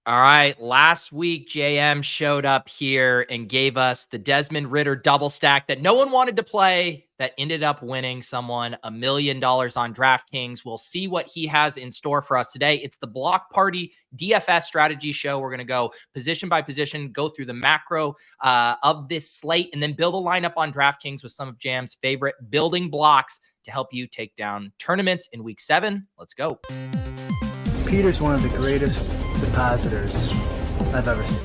All right. Last week, JM showed up here and gave us the Desmond Ridder double stack that no one wanted to play that ended up winning someone $1 million on DraftKings. We'll see what he has in store for us today. It's the Block Party DFS strategy show. We're going to go position by position, go through the macro of this slate, and then build a lineup on DraftKings with some of Jam's favorite building blocks to help you take down tournaments in week 7. Let's go. Peter's one of the greatest depositors I've ever seen.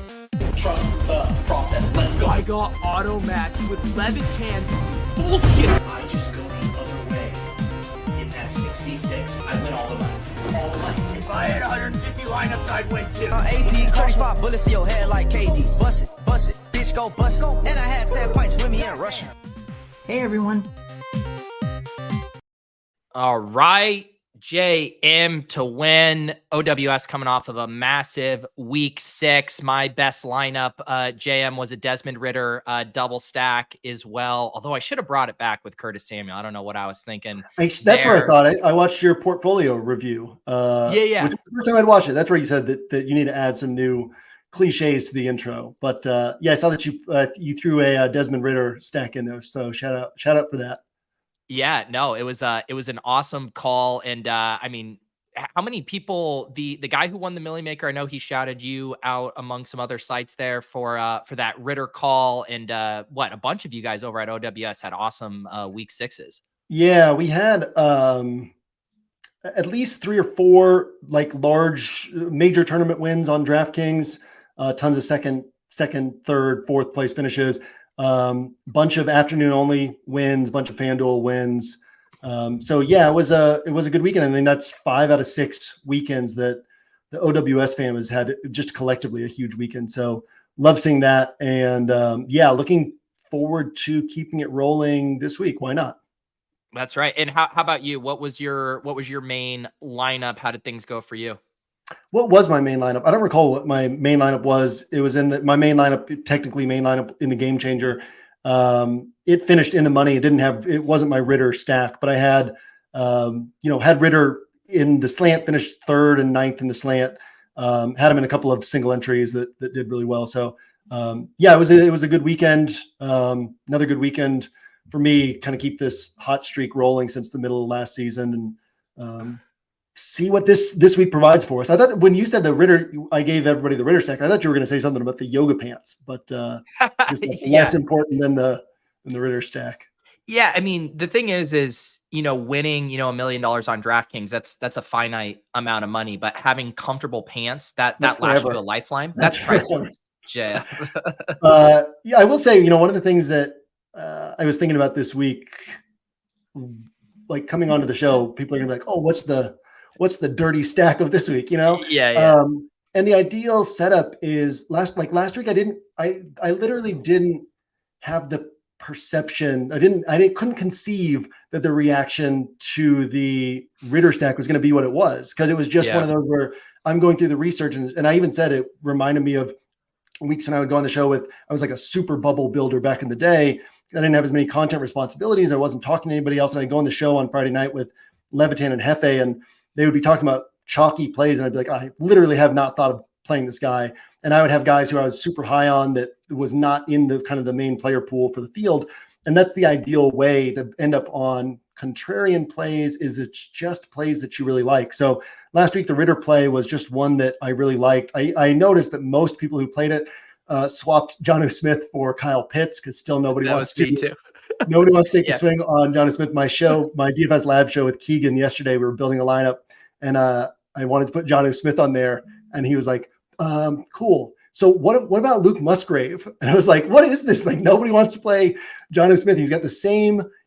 Trust the process. Let's go. I got auto match with Levitan. Bullshit. I just go the other way. In that 66, I win all the money. All the money. If I had 150 lineups, I'd win too. AP, crack spot, bullets in your head like KD. Bust it, bitch, go bust it. And I had 10 pints with me in Russia. Hey, everyone. All right. Jmtowin. OWS coming off of a massive week 6. My best lineup, JM, was a Desmond Ridder double stack as well. Although I should have brought it back with Curtis Samuel. I don't know what I was thinking. That's where I saw it. I watched your portfolio review. Yeah. Which was the first time I'd watched it. That's where you said that you need to add some new cliches to the intro. But I saw that you threw a Desmond Ridder stack in there. So shout out for that. Yeah, no, it was an awesome call. And I mean, how many people, the guy who won the Millie Maker, I know he shouted you out among some other sites there for that Ridder call. And a bunch of you guys over at OWS had awesome week 6s. Yeah, we had at least 3 or 4 like large major tournament wins on DraftKings, tons of second, third, fourth place finishes. Bunch of afternoon only wins, bunch of FanDuel wins. It was a good weekend. I mean, that's 5 out of 6 weekends that the OWS fam has had, just collectively a huge weekend. So love seeing that. And looking forward to keeping it rolling this week. Why not? That's right. And how about you? What was your main lineup? How did things go for you? What was my main lineup? I don't recall what my main lineup was. It was my main lineup, technically main lineup in the Game Changer. It finished in the money. It wasn't my Ridder stack, but I had, had Ridder in the slant, finished 3rd and 9th in the slant. Had him in a couple of single entries that did really well. So it was a good weekend. Another good weekend for me, kind of keep this hot streak rolling since the middle of last season, and see what this week provides for us. I thought when you said the Ridder, I gave everybody the Ridder stack, I thought you were going to say something about the yoga pants, but that's less important than the Ridder stack. Yeah, I mean, the thing is winning, $1 million on DraftKings, that's a finite amount of money, but having comfortable pants that lasts you a lifeline. That's priceless. Yeah. I will say, one of the things that I was thinking about this week, like coming onto the show, people are gonna be like, "Oh, what's the dirty stack of this week?" Yeah. And the ideal setup is last week I literally didn't have the perception. I couldn't conceive that the reaction to the Ridder stack was going to be what it was, because it was just one of those where I'm going through the research, and I even said it reminded me of weeks when I would go on the show I was like a super bubble builder back in the day. I didn't have as many content responsibilities. I wasn't talking to anybody else. And I'd go on the show on Friday night with Levitan and Hefe, and they would be talking about chalky plays. And I'd be like, I literally have not thought of playing this guy. And I would have guys who I was super high on that was not in the kind of the main player pool for the field. And that's the ideal way to end up on contrarian plays, is it's just plays that you really like. So last week, the Ridder play was just one that I really liked. I noticed that most people who played it swapped Jonnu Smith for Kyle Pitts, because still nobody wants to take the swing on Jonnu Smith. My DFS Lab show with Keegan yesterday, we were building a lineup, and I wanted to put Jonnu Smith on there, and he was like, cool. So what about Luke Musgrave? And I was like, what is this? Like, nobody wants to play Jonnu Smith.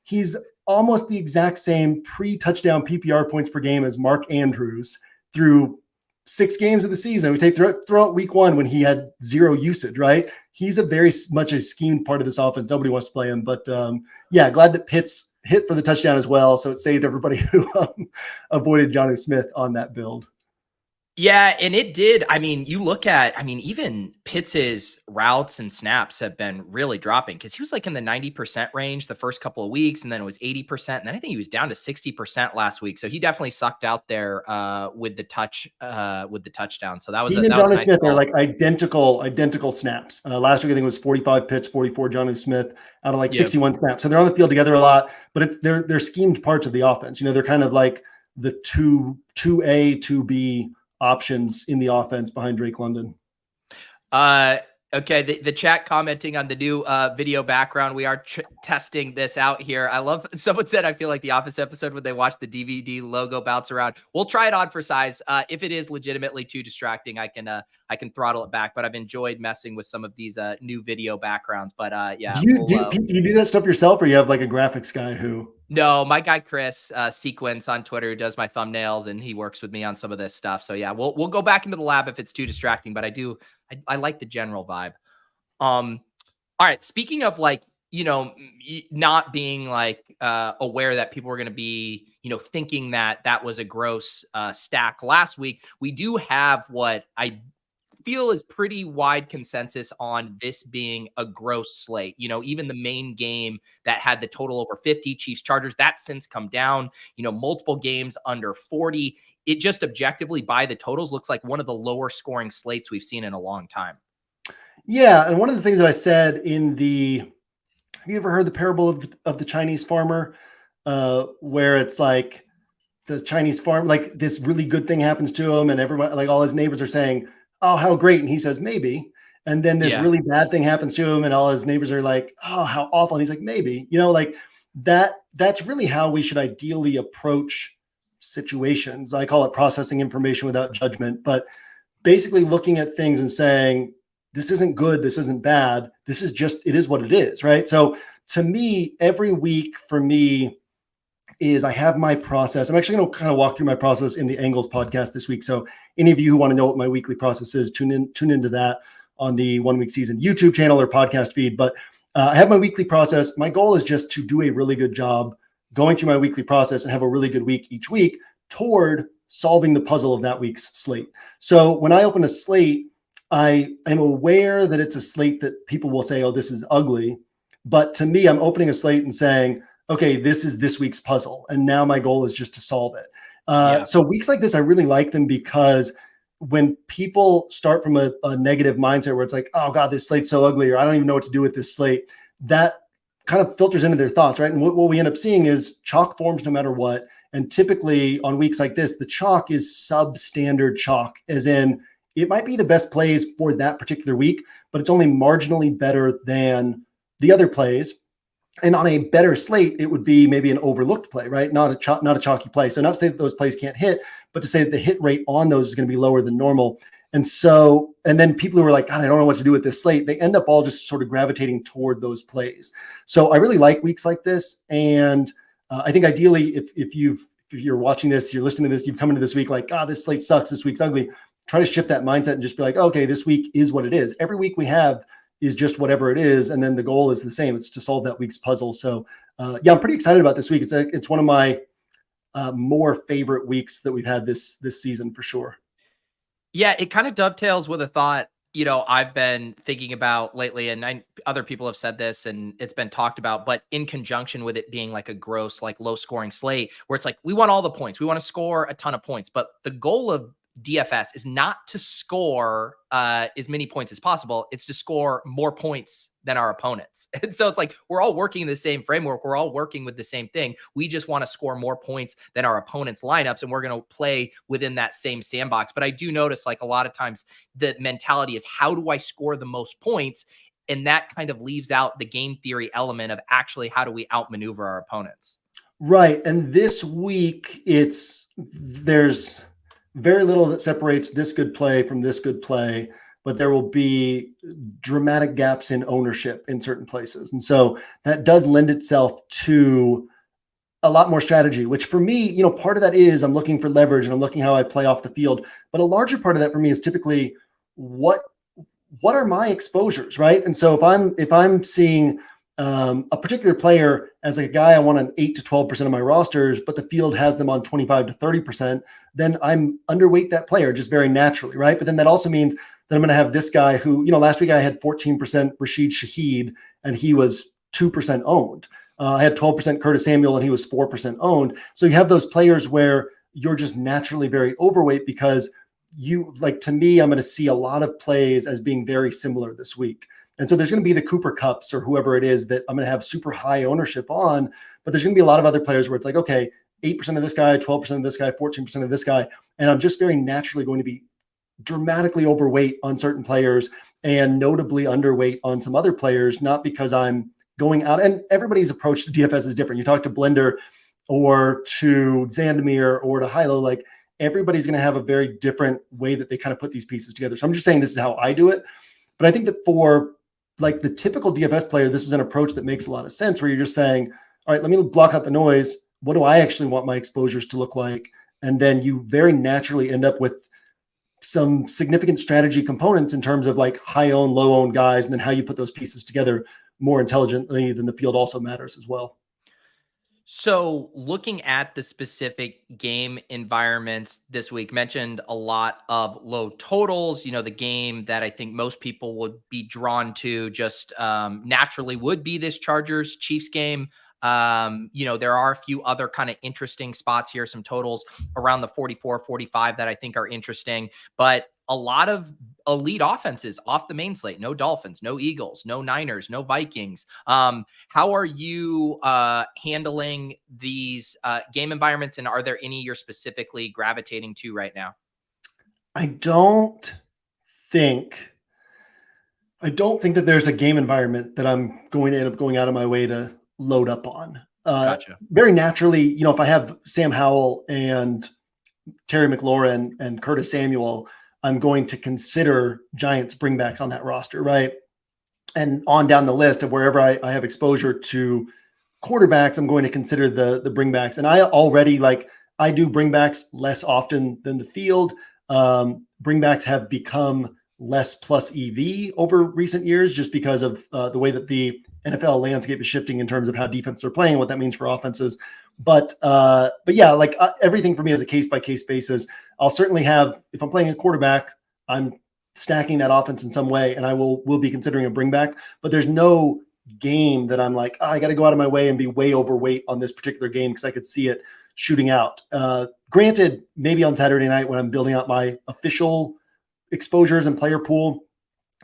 He's almost the exact same pre-touchdown PPR points per game as Mark Andrews through 6 games of the season. We take throughout week 1 when he had 0 usage, right? He's a very much a schemed part of this offense. Nobody wants to play him, but glad that Pitts hit for the touchdown as well. So it saved everybody who avoided Jonnu Smith on that build. Yeah, and it did. I mean, you look at, I mean, even Pitts's routes and snaps have been really dropping because he was like in the 90% range the first couple of weeks, and then it was 80%. And then I think he was down to 60% last week. So he definitely sucked out there with the touchdown. So that was He and that was a Jonnu nice Smith are call. like identical snaps. Last week, I think it was 45 Pitts, 44 Jonnu Smith out of like Yeah. 61 snaps. So they're on the field together a lot, but they're schemed parts of the offense. They're kind of like the 2A, 2B options in the offense behind Drake London. Okay, the chat commenting on the new video background. We are testing this out here. I love, someone said, I feel like the Office episode when they watch the DVD logo bounce around. We'll try it on for size. If it is legitimately too distracting, I can throttle it back, but I've enjoyed messing with some of these new video backgrounds. But yeah. Do you do that stuff yourself, or you have like a graphics guy who? No, my guy Chris Sequence on Twitter, who does my thumbnails, and he works with me on some of this stuff. So yeah, we'll go back into the lab if it's too distracting, but I like the general vibe. All right. Speaking of like, not being like aware that people were going to be, thinking that was a gross stack last week, we do have what I feel is pretty wide consensus on this being a gross slate. Even the main game that had the total over 50, Chiefs Chargers, that's since come down, multiple games under 40. It just objectively by the totals looks like one of the lower scoring slates we've seen in a long time. Yeah. And one of the things that I said have you ever heard the parable of the Chinese farmer, where it's like the Chinese farm, like this really good thing happens to him and everyone, like all his neighbors are saying, oh, how great. And he says, maybe. And then this really bad thing happens to him and all his neighbors are like, oh, how awful. And he's like, maybe, like that's really how we should ideally approach situations. I call it processing information without judgment, but basically looking at things and saying, this isn't good, this isn't bad, this is just, it is what it is, right? So to me, every week for me is I have my process. I'm actually going to kind of walk through my process in the Angles podcast this week. So any of you who want to know what my weekly process is, tune into that on the 1 Week Season YouTube channel or podcast feed. But I have my weekly process. My goal is just to do a really good job going through my weekly process and have a really good week each week toward solving the puzzle of that week's slate. So when I open a slate, I am aware that it's a slate that people will say, oh, this is ugly. But to me, I'm opening a slate and saying, okay, this is this week's puzzle. And now my goal is just to solve it. So weeks like this, I really like them because when people start from a negative mindset where it's like, oh God, this slate's so ugly, or I don't even know what to do with this slate, that kind of filters into their thoughts, right? And what we end up seeing is chalk forms no matter what. And typically on weeks like this, the chalk is substandard chalk, as in it might be the best plays for that particular week, but it's only marginally better than the other plays. And on a better slate, it would be maybe an overlooked play, right? Not a chalky play. So not to say that those plays can't hit, but to say that the hit rate on those is going to be lower than normal. And then people who are like, God, I don't know what to do with this slate, they end up all just sort of gravitating toward those plays. So I really like weeks like this. And I think ideally, if you're watching this, you're listening to this, you've come into this week like, God, this slate sucks, this week's ugly. Try to shift that mindset and just be like, okay, this week is what it is. Every week we have is just whatever it is. And then the goal is the same. It's to solve that week's puzzle. So yeah, I'm pretty excited about this week. It's one of my more favorite weeks that we've had this season for sure. Yeah, it kind of dovetails with a thought, I've been thinking about lately, and other people have said this and it's been talked about, but in conjunction with it being like a gross, like low scoring slate where it's like, we want all the points. We want to score a ton of points, but the goal of DFS is not to score as many points as possible. It's to score more points than our opponents. And so it's like, we're all working in the same framework. We're all working with the same thing. We just want to score more points than our opponents' lineups. And we're going to play within that same sandbox. But I do notice like a lot of times the mentality is, how do I score the most points? And that kind of leaves out the game theory element of actually, how do we outmaneuver our opponents? Right. And this week there's very little that separates this good play from this good play, but there will be dramatic gaps in ownership in certain places. And so that does lend itself to a lot more strategy, which for me, part of that is I'm looking for leverage and I'm looking how I play off the field. But a larger part of that for me is typically what are my exposures, right? And so if I'm seeing a particular player as a guy I want on 8 to 12% of my rosters, but the field has them on 25 to 30%, then I'm underweight that player just very naturally, right? But then that also means that I'm going to have this guy who, last week I had 14% Rashid Shaheed and he was 2% owned. I had 12% Curtis Samuel and he was 4% owned. So you have those players where you're just naturally very overweight because to me, I'm going to see a lot of plays as being very similar this week. And so there's going to be the Cooper Kupps or whoever it is that I'm going to have super high ownership on, but there's going to be a lot of other players where it's like, okay, 8% of this guy, 12% of this guy, 14% of this guy. And I'm just very naturally going to be dramatically overweight on certain players and notably underweight on some other players, not because I'm going out, and everybody's approach to DFS is different. You talk to Blender or to Zandamir or to Hilo, like everybody's going to have a very different way that they kind of put these pieces together. So I'm just saying this is how I do it. But I think that for like the typical DFS player, this is an approach that makes a lot of sense where you're just saying, all right, let me block out the noise. What do I actually want my exposures to look like? And then you very naturally end up with some significant strategy components in terms of like high owned, low owned guys, and then how you put those pieces together more intelligently than the field also matters as well. So looking at the specific game environments this week, mentioned a lot of low totals. The game that I think most people would be drawn to just naturally would be this Chargers Chiefs game. There are a few other kind of interesting spots here, some totals around the 44, 45 that I think are interesting, but a lot of elite offenses off the main slate. No Dolphins, no Eagles, no Niners, no Vikings. How are you handling these game environments, and are there any you're specifically gravitating to right now? I don't think that there's a game environment that I'm going to end up going out of my way to load up on. Gotcha. Very naturally, if I have Sam Howell and Terry McLaurin and Curtis Samuel, I'm going to consider Giants bringbacks on that roster, right? And on down the list of wherever I have exposure to quarterbacks, I'm going to consider the bringbacks. And I do bringbacks less often than the field. Bringbacks have become less plus EV over recent years just because of the way that the NFL landscape is shifting in terms of how defenses are playing, what that means for offenses. But yeah, everything for me is a case-by-case basis. I'll certainly have, if I'm playing a quarterback, I'm stacking that offense in some way, and I will be considering a bringback. But there's no game that I'm like, I got to go out of my way and be way overweight on this particular game because I could see it shooting out. Granted, maybe on Saturday night when I'm building out my official exposures and player pool,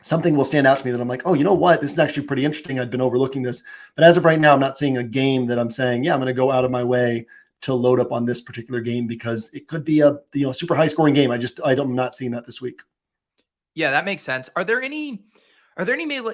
something will stand out to me that I'm like, oh, you know what? This is actually pretty interesting. I'd been overlooking this. But as of right now, I'm not seeing a game that I'm saying, yeah, I'm going to go out of my way to load up on this particular game because it could be a super high scoring game. I'm not seeing that this week. Yeah, that makes sense. Are there any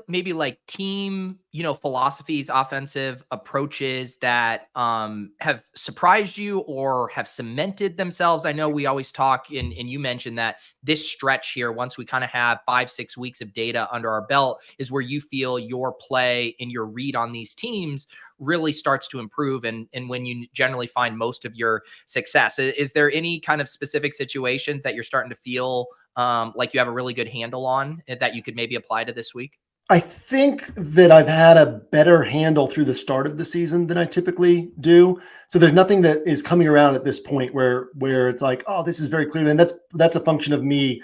maybe like team, philosophies, offensive approaches that have surprised you or have cemented themselves? I know we always talk, and you mentioned that this stretch here, once we kind of have 5-6 weeks of data under our belt, is where you feel your play and your read on these teams really starts to improve, and when you generally find most of your success. Is there any kind of specific situations that you're starting to feel like you have a really good handle on that you could maybe apply to this week? I think that I've had a better handle through the start of the season than I typically do. So there's nothing that is coming around at this point where it's like, oh, this is very clear. And that's a function of me.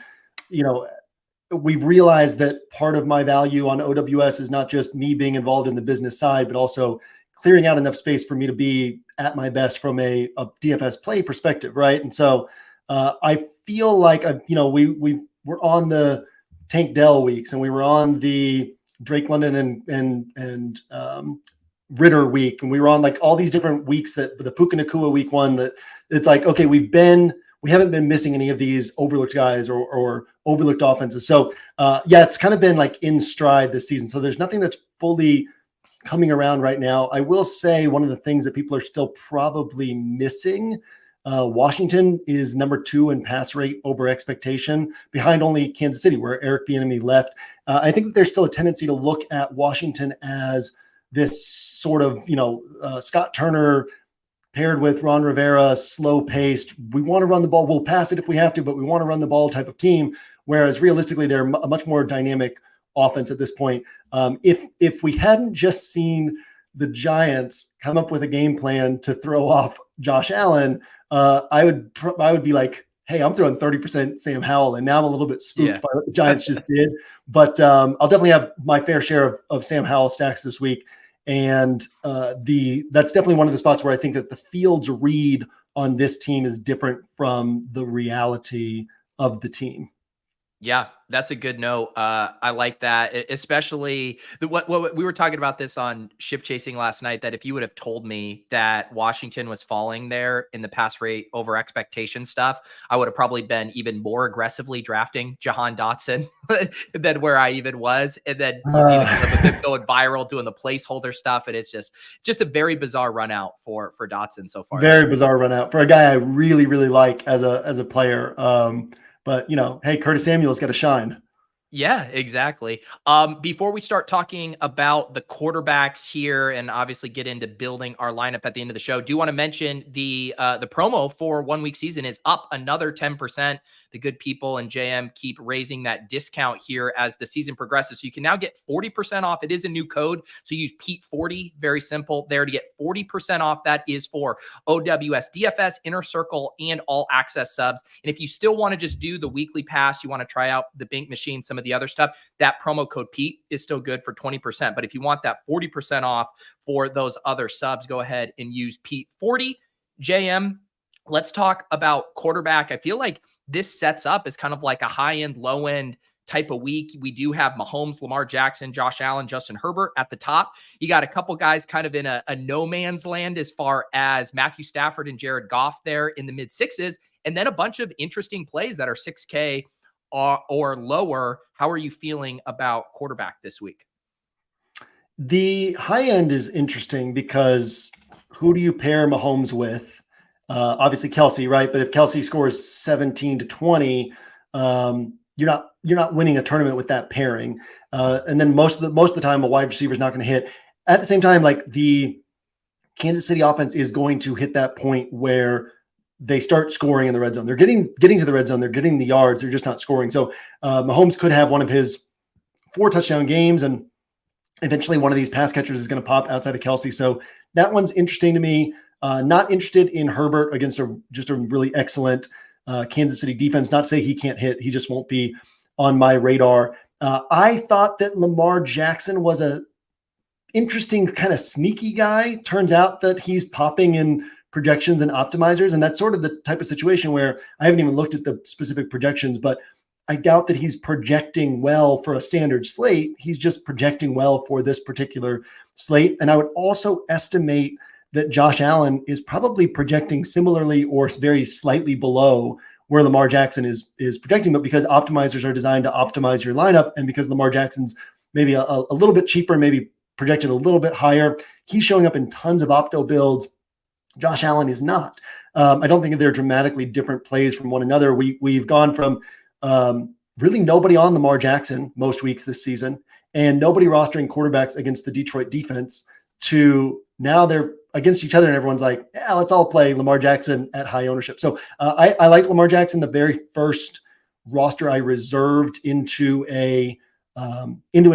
We've realized that part of my value on OWS is not just me being involved in the business side, but also clearing out enough space for me to be at my best from a DFS play perspective, right? And so I feel like we're on the Tank Dell weeks, and we were on the Drake London and Ritter week, and we were on like all these different weeks, that the Puka Nacua week one, that it's like, okay, we haven't been missing any of these overlooked guys or overlooked offenses. So yeah, it's kind of been like in stride this season. So there's nothing that's fully coming around right now. I will say one of the things that people are still probably missing, Washington is number 2 in pass rate over expectation, behind only Kansas City, where Eric Bieniemy left. I think that there's still a tendency to look at Washington as this sort of, Scott Turner paired with Ron Rivera, slow-paced. We want to run the ball. We'll pass it if we have to, but we want to run the ball type of team. Whereas realistically, they're a much more dynamic offense at this point. If we hadn't just seen the Giants come up with a game plan to throw off Josh Allen, I would be like, hey, I'm throwing 30% Sam Howell, and now I'm a little bit spooked by what the Giants just did. But I'll definitely have my fair share of Sam Howell stacks this week. And that's definitely one of the spots where I think that the field's read on this team is different from the reality of the team. Yeah, that's a good note. I like that, especially what we were talking about this on Ship Chasing last night, that if you would have told me that Washington was falling there in the pass rate over expectation stuff, I would have probably been even more aggressively drafting Jahan Dotson than where I even was. And then you see the clip of him going viral doing the placeholder stuff. And it's just a very bizarre run out for Dotson so far. Very bizarre run out for a guy I really, really like as a player. But, hey, Curtis Samuel's got to shine. Yeah, exactly. Before we start talking about the quarterbacks here and obviously get into building our lineup at the end of the show, do want to mention the promo for 1 week season is up another 10%. The good people and JM keep raising that discount here as the season progresses. So you can now get 40% off. It is a new code. So use Pete40, very simple there to get 40% off. That is for OWS, DFS, Inner Circle, and all access subs. And if you still want to just do the weekly pass, you want to try out the Bink Machine, some of the other stuff, that promo code Pete is still good for 20%. But if you want that 40% off for those other subs, go ahead and use Pete40. JM, let's talk about quarterback. I feel like this sets up as kind of like a high-end, low-end type of week. We do have Mahomes, Lamar Jackson, Josh Allen, Justin Herbert at the top. You got a couple guys kind of in a no man's land as far as Matthew Stafford and Jared Goff there in the mid sixes, and then a bunch of interesting plays that are 6K or lower. How are you feeling about quarterback this week? The high end is interesting because who do you pair Mahomes with? Obviously Kelsey, right? But if Kelsey scores 17 to 20, you're not winning a tournament with that pairing. And then most of the time, a wide receiver is not going to hit. At the same time, like the Kansas City offense is going to hit that point where they start scoring in the red zone. They're getting to the red zone. They're getting the yards. They're just not scoring. So Mahomes could have one of his 4 touchdown games, and eventually one of these pass catchers is going to pop outside of Kelsey. So that one's interesting to me. Not interested in Herbert against just a really excellent Kansas City defense. Not to say he can't hit. He just won't be on my radar. I thought that Lamar Jackson was a interesting kind of sneaky guy. Turns out that he's popping in projections and optimizers. And that's sort of the type of situation where I haven't even looked at the specific projections, but I doubt that he's projecting well for a standard slate. He's just projecting well for this particular slate. And I would also estimate that Josh Allen is probably projecting similarly or very slightly below where Lamar Jackson is projecting, but because optimizers are designed to optimize your lineup, and because Lamar Jackson's maybe a little bit cheaper, maybe projected a little bit higher, he's showing up in tons of opto builds. Josh Allen is not. I don't think they're dramatically different plays from one another. We've gone from really nobody on Lamar Jackson most weeks this season and nobody rostering quarterbacks against the Detroit defense to now they're against each other and everyone's like, yeah, let's all play Lamar Jackson at high ownership. So I like Lamar Jackson. The very first roster I reserved into an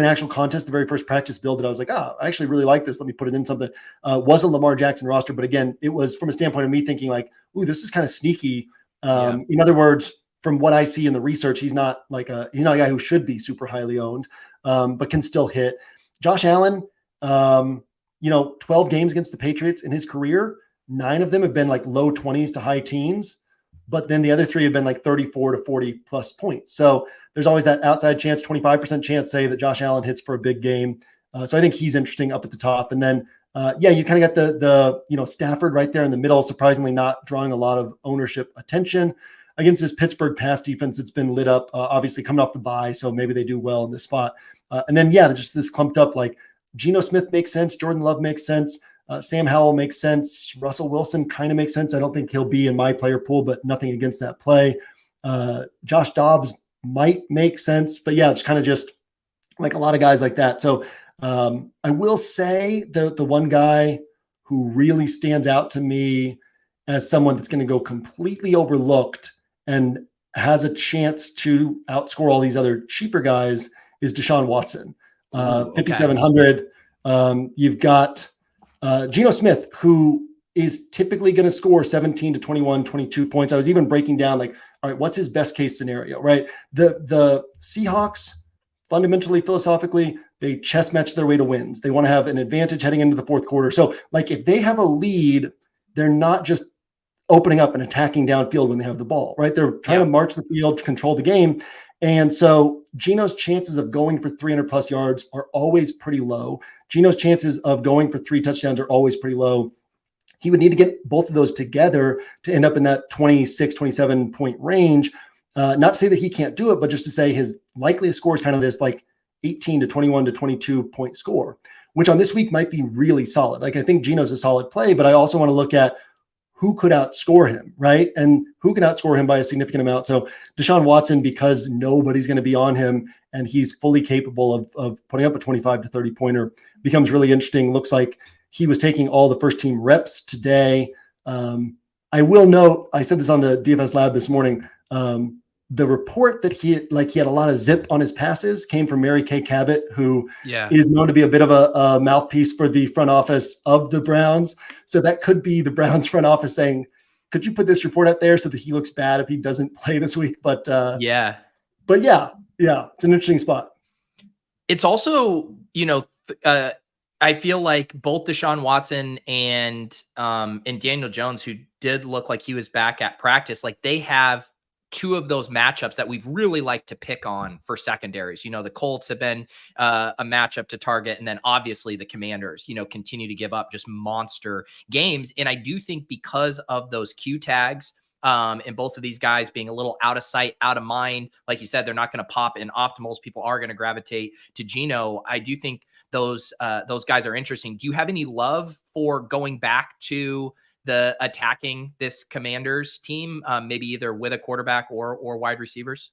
actual contest, the very first practice build that I was like, I actually really like this. Let me put it in something. Was a Lamar Jackson roster. But again, it was from a standpoint of me thinking like, ooh, this is kind of sneaky. In other words, from what I see in the research, he's not a guy who should be super highly owned, but can still hit. Josh Allen, 12 games against the Patriots in his career, 9 of them have been like low 20s to high teens, but then the other 3 have been like 34 to 40 plus points. So there's always that outside chance, 25% chance, say, that Josh Allen hits for a big game. So I think he's interesting up at the top. And then, you kind of got the Stafford right there in the middle, surprisingly not drawing a lot of ownership attention against this Pittsburgh pass defense. It's been lit up, obviously coming off the bye, so maybe they do well in this spot. And then, just this clumped up, like Geno Smith makes sense. Jordan Love makes sense. Sam Howell makes sense. Russell Wilson kind of makes sense. I don't think he'll be in my player pool, but nothing against that play. Josh Dobbs might make sense, but it's kind of just like a lot of guys like that. So I will say the one guy who really stands out to me as someone that's going to go completely overlooked and has a chance to outscore all these other cheaper guys is Deshaun Watson. Okay. 5,700. You've got Geno Smith, who is typically going to score 17 to 21, 22 points. I was even breaking down like, all right, what's his best case scenario, right? The Seahawks, fundamentally, philosophically, they chess match their way to wins. They want to have an advantage heading into the fourth quarter. So like if they have a lead, they're not just opening up and attacking downfield when they have the ball, right? They're trying to march the field, control the game. And so Geno's chances of going for 300 plus yards are always pretty low. Geno's chances of going for 3 touchdowns are always pretty low. He would need to get both of those together to end up in that 26, 27 point range. Not to say that he can't do it, but just to say his likeliest score is kind of this like 18 to 21 to 22 point score, which on this week might be really solid. Like I think Geno's a solid play, but I also want to look at who could outscore him, right? And who can outscore him by a significant amount. So Deshaun Watson, because nobody's going to be on him and he's fully capable of putting up a 25 to 30 pointer, becomes really interesting. Looks like he was taking all the first team reps today. I will note, I said this on the DFS Lab this morning, the report that he had a lot of zip on his passes came from Mary Kay Cabot, who is known to be a bit of a mouthpiece for the front office of the Browns. So that could be the Browns front office saying, could you put this report out there so that he looks bad if he doesn't play this week? But yeah, it's an interesting spot. It's also, I feel like both Deshaun Watson and Daniel Jones, who did look like he was back at practice, like they have two of those matchups that we've really liked to pick on for secondaries. The Colts have been a matchup to target. And then obviously the Commanders, continue to give up just monster games. And I do think because of those Q tags, and both of these guys being a little out of sight, out of mind, like you said, they're not going to pop in optimals. People are going to gravitate to Geno. I do think those guys are interesting. Do you have any love for going back to the attacking this Commanders team, maybe either with a quarterback or wide receivers?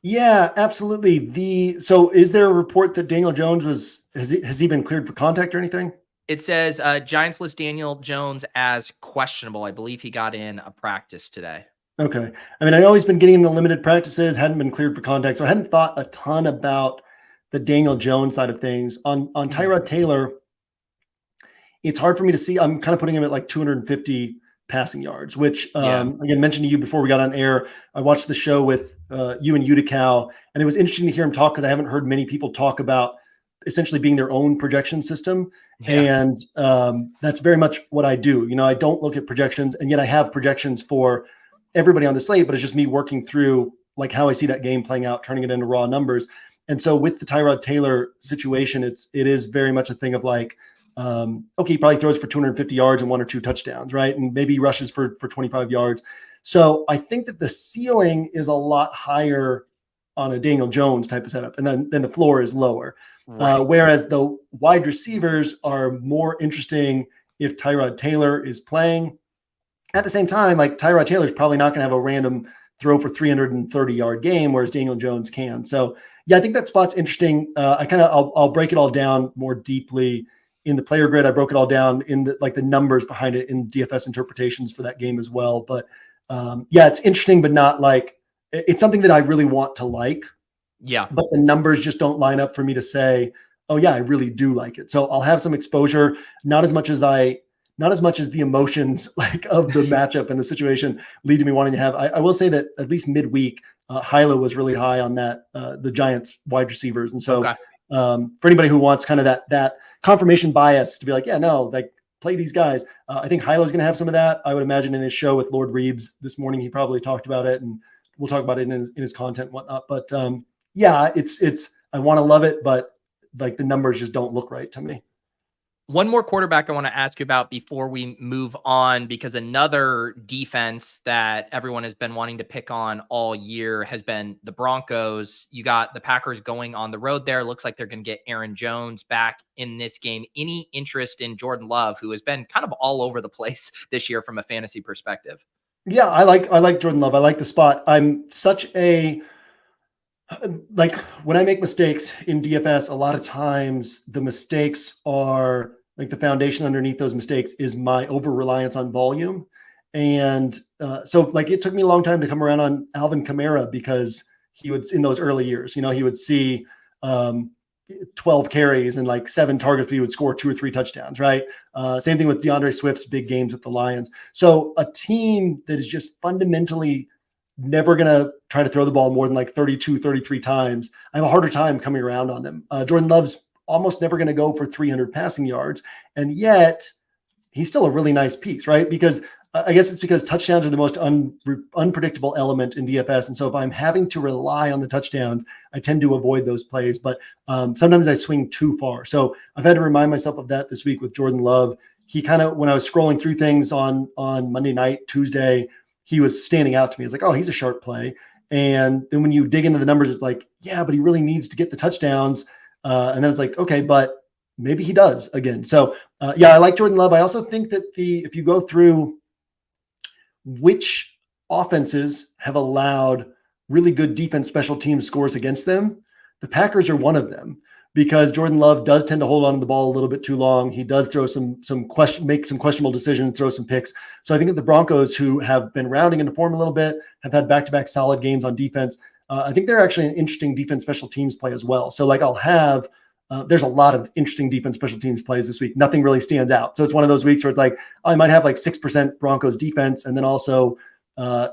Yeah, absolutely. So is there a report that Daniel Jones has he been cleared for contact or anything? It says Giants list Daniel Jones as questionable. I believe he got in a practice today. Okay. I mean, I know he's been getting in the limited practices, hadn't been cleared for contact. So I hadn't thought a ton about the Daniel Jones side of things. On Tyrod Taylor, it's hard for me to see. I'm kind of putting him at like 250 passing yards, which again, mentioned to you before we got on air. I watched the show with you and Utica, and it was interesting to hear him talk because I haven't heard many people talk about essentially being their own projection system. And that's very much what I do. I don't look at projections, and yet I have projections for everybody on the slate, but it's just me working through like how I see that game playing out, turning it into raw numbers. And so with the Tyrod Taylor situation, it is very much a thing of like, okay, he probably throws for 250 yards and 1 or 2 touchdowns, right? And maybe he rushes for 25 yards. So I think that the ceiling is a lot higher on a Daniel Jones type of setup, and then the floor is lower. Right. Whereas the wide receivers are more interesting if Tyrod Taylor is playing. At the same time, like Tyrod Taylor is probably not going to have a random throw for 330-yard game, whereas Daniel Jones can. So yeah, I think that spot's interesting. I'll break it all down more deeply in the player grid. I broke it all down in the numbers behind it in DFS interpretations for that game as well. But it's interesting, but not like it's something that I really want to like. Yeah. But the numbers just don't line up for me to say, oh yeah, I really do like it. So I'll have some exposure, not as much as the emotions like of the matchup and the situation lead to me wanting to have. I will say that at least midweek, Hilo was really high on that, the Giants wide receivers. And so for anybody who wants kind of that confirmation bias to be like, yeah, no, like play these guys. I think Hilo's going to have some of that. I would imagine in his show with Lord Reeves this morning, he probably talked about it, and we'll talk about it in his content and whatnot. But it's I want to love it, but like the numbers just don't look right to me. One more quarterback I want to ask you about before we move on, because another defense that everyone has been wanting to pick on all year has been the Broncos. You got the Packers going on the road there. Looks like they're going to get Aaron Jones back in this game. Any interest in Jordan Love, who has been kind of all over the place this year from a fantasy perspective? Yeah, I like Jordan Love. I like the spot. I'm such a like when I make mistakes in DFS, a lot of times the mistakes are like the foundation underneath those mistakes is my over reliance on volume. And so like it took me a long time to come around on Alvin Kamara because he would, in those early years, he would see 12 carries and like 7 targets, but he would score 2 or 3 touchdowns, right? Same thing with DeAndre Swift's big games with the Lions. So a team that is just fundamentally never going to try to throw the ball more than like 32, 33 times, I have a harder time coming around on them. Jordan Love's almost never going to go for 300 passing yards. And yet he's still a really nice piece, right? Because I guess it's because touchdowns are the most unpredictable element in DFS. And so if I'm having to rely on the touchdowns, I tend to avoid those plays. But sometimes I swing too far. So I've had to remind myself of that this week with Jordan Love. He kind of, when I was scrolling through things on Monday night, Tuesday, he was standing out to me. It's like, oh, he's a sharp play. And then when you dig into the numbers, it's like, yeah, but he really needs to get the touchdowns. And then it's like, okay, but maybe he does again. So yeah, I like Jordan Love. I also think that if you go through which offenses have allowed really good defense special teams scores against them, the Packers are one of them, because Jordan Love does tend to hold on to the ball a little bit too long. He does throw make some questionable decisions, throw some picks. So I think that the Broncos, who have been rounding into form a little bit, have had back-to-back solid games on defense. I think they're actually an interesting defense special teams play as well. So like I'll have there's a lot of interesting defense special teams plays this week. Nothing really stands out. So it's one of those weeks where it's like, I might have like 6% Broncos defense and then also 10%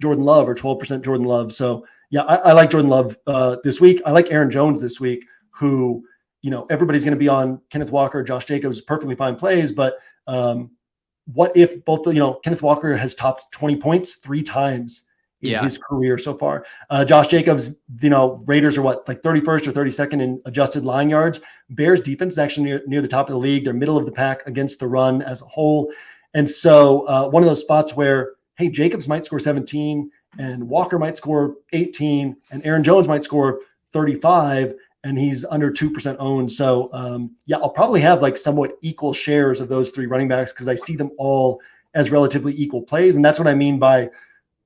Jordan Love or 12% Jordan Love. So yeah, I like Jordan Love this week. I like Aaron Jones this week, who, everybody's going to be on Kenneth Walker, Josh Jacobs, perfectly fine plays. But what if both, Kenneth Walker has topped 20 points 3 times in his career so far. Josh Jacobs, Raiders are like 31st or 32nd in adjusted line yards. Bears defense is actually near the top of the league. They're middle of the pack against the run as a whole. And so one of those spots where, hey, Jacobs might score 17 and Walker might score 18 and Aaron Jones might score 35 and he's under 2% owned. So yeah, I'll probably have like somewhat equal shares of those 3 running backs because I see them all as relatively equal plays. And that's what I mean by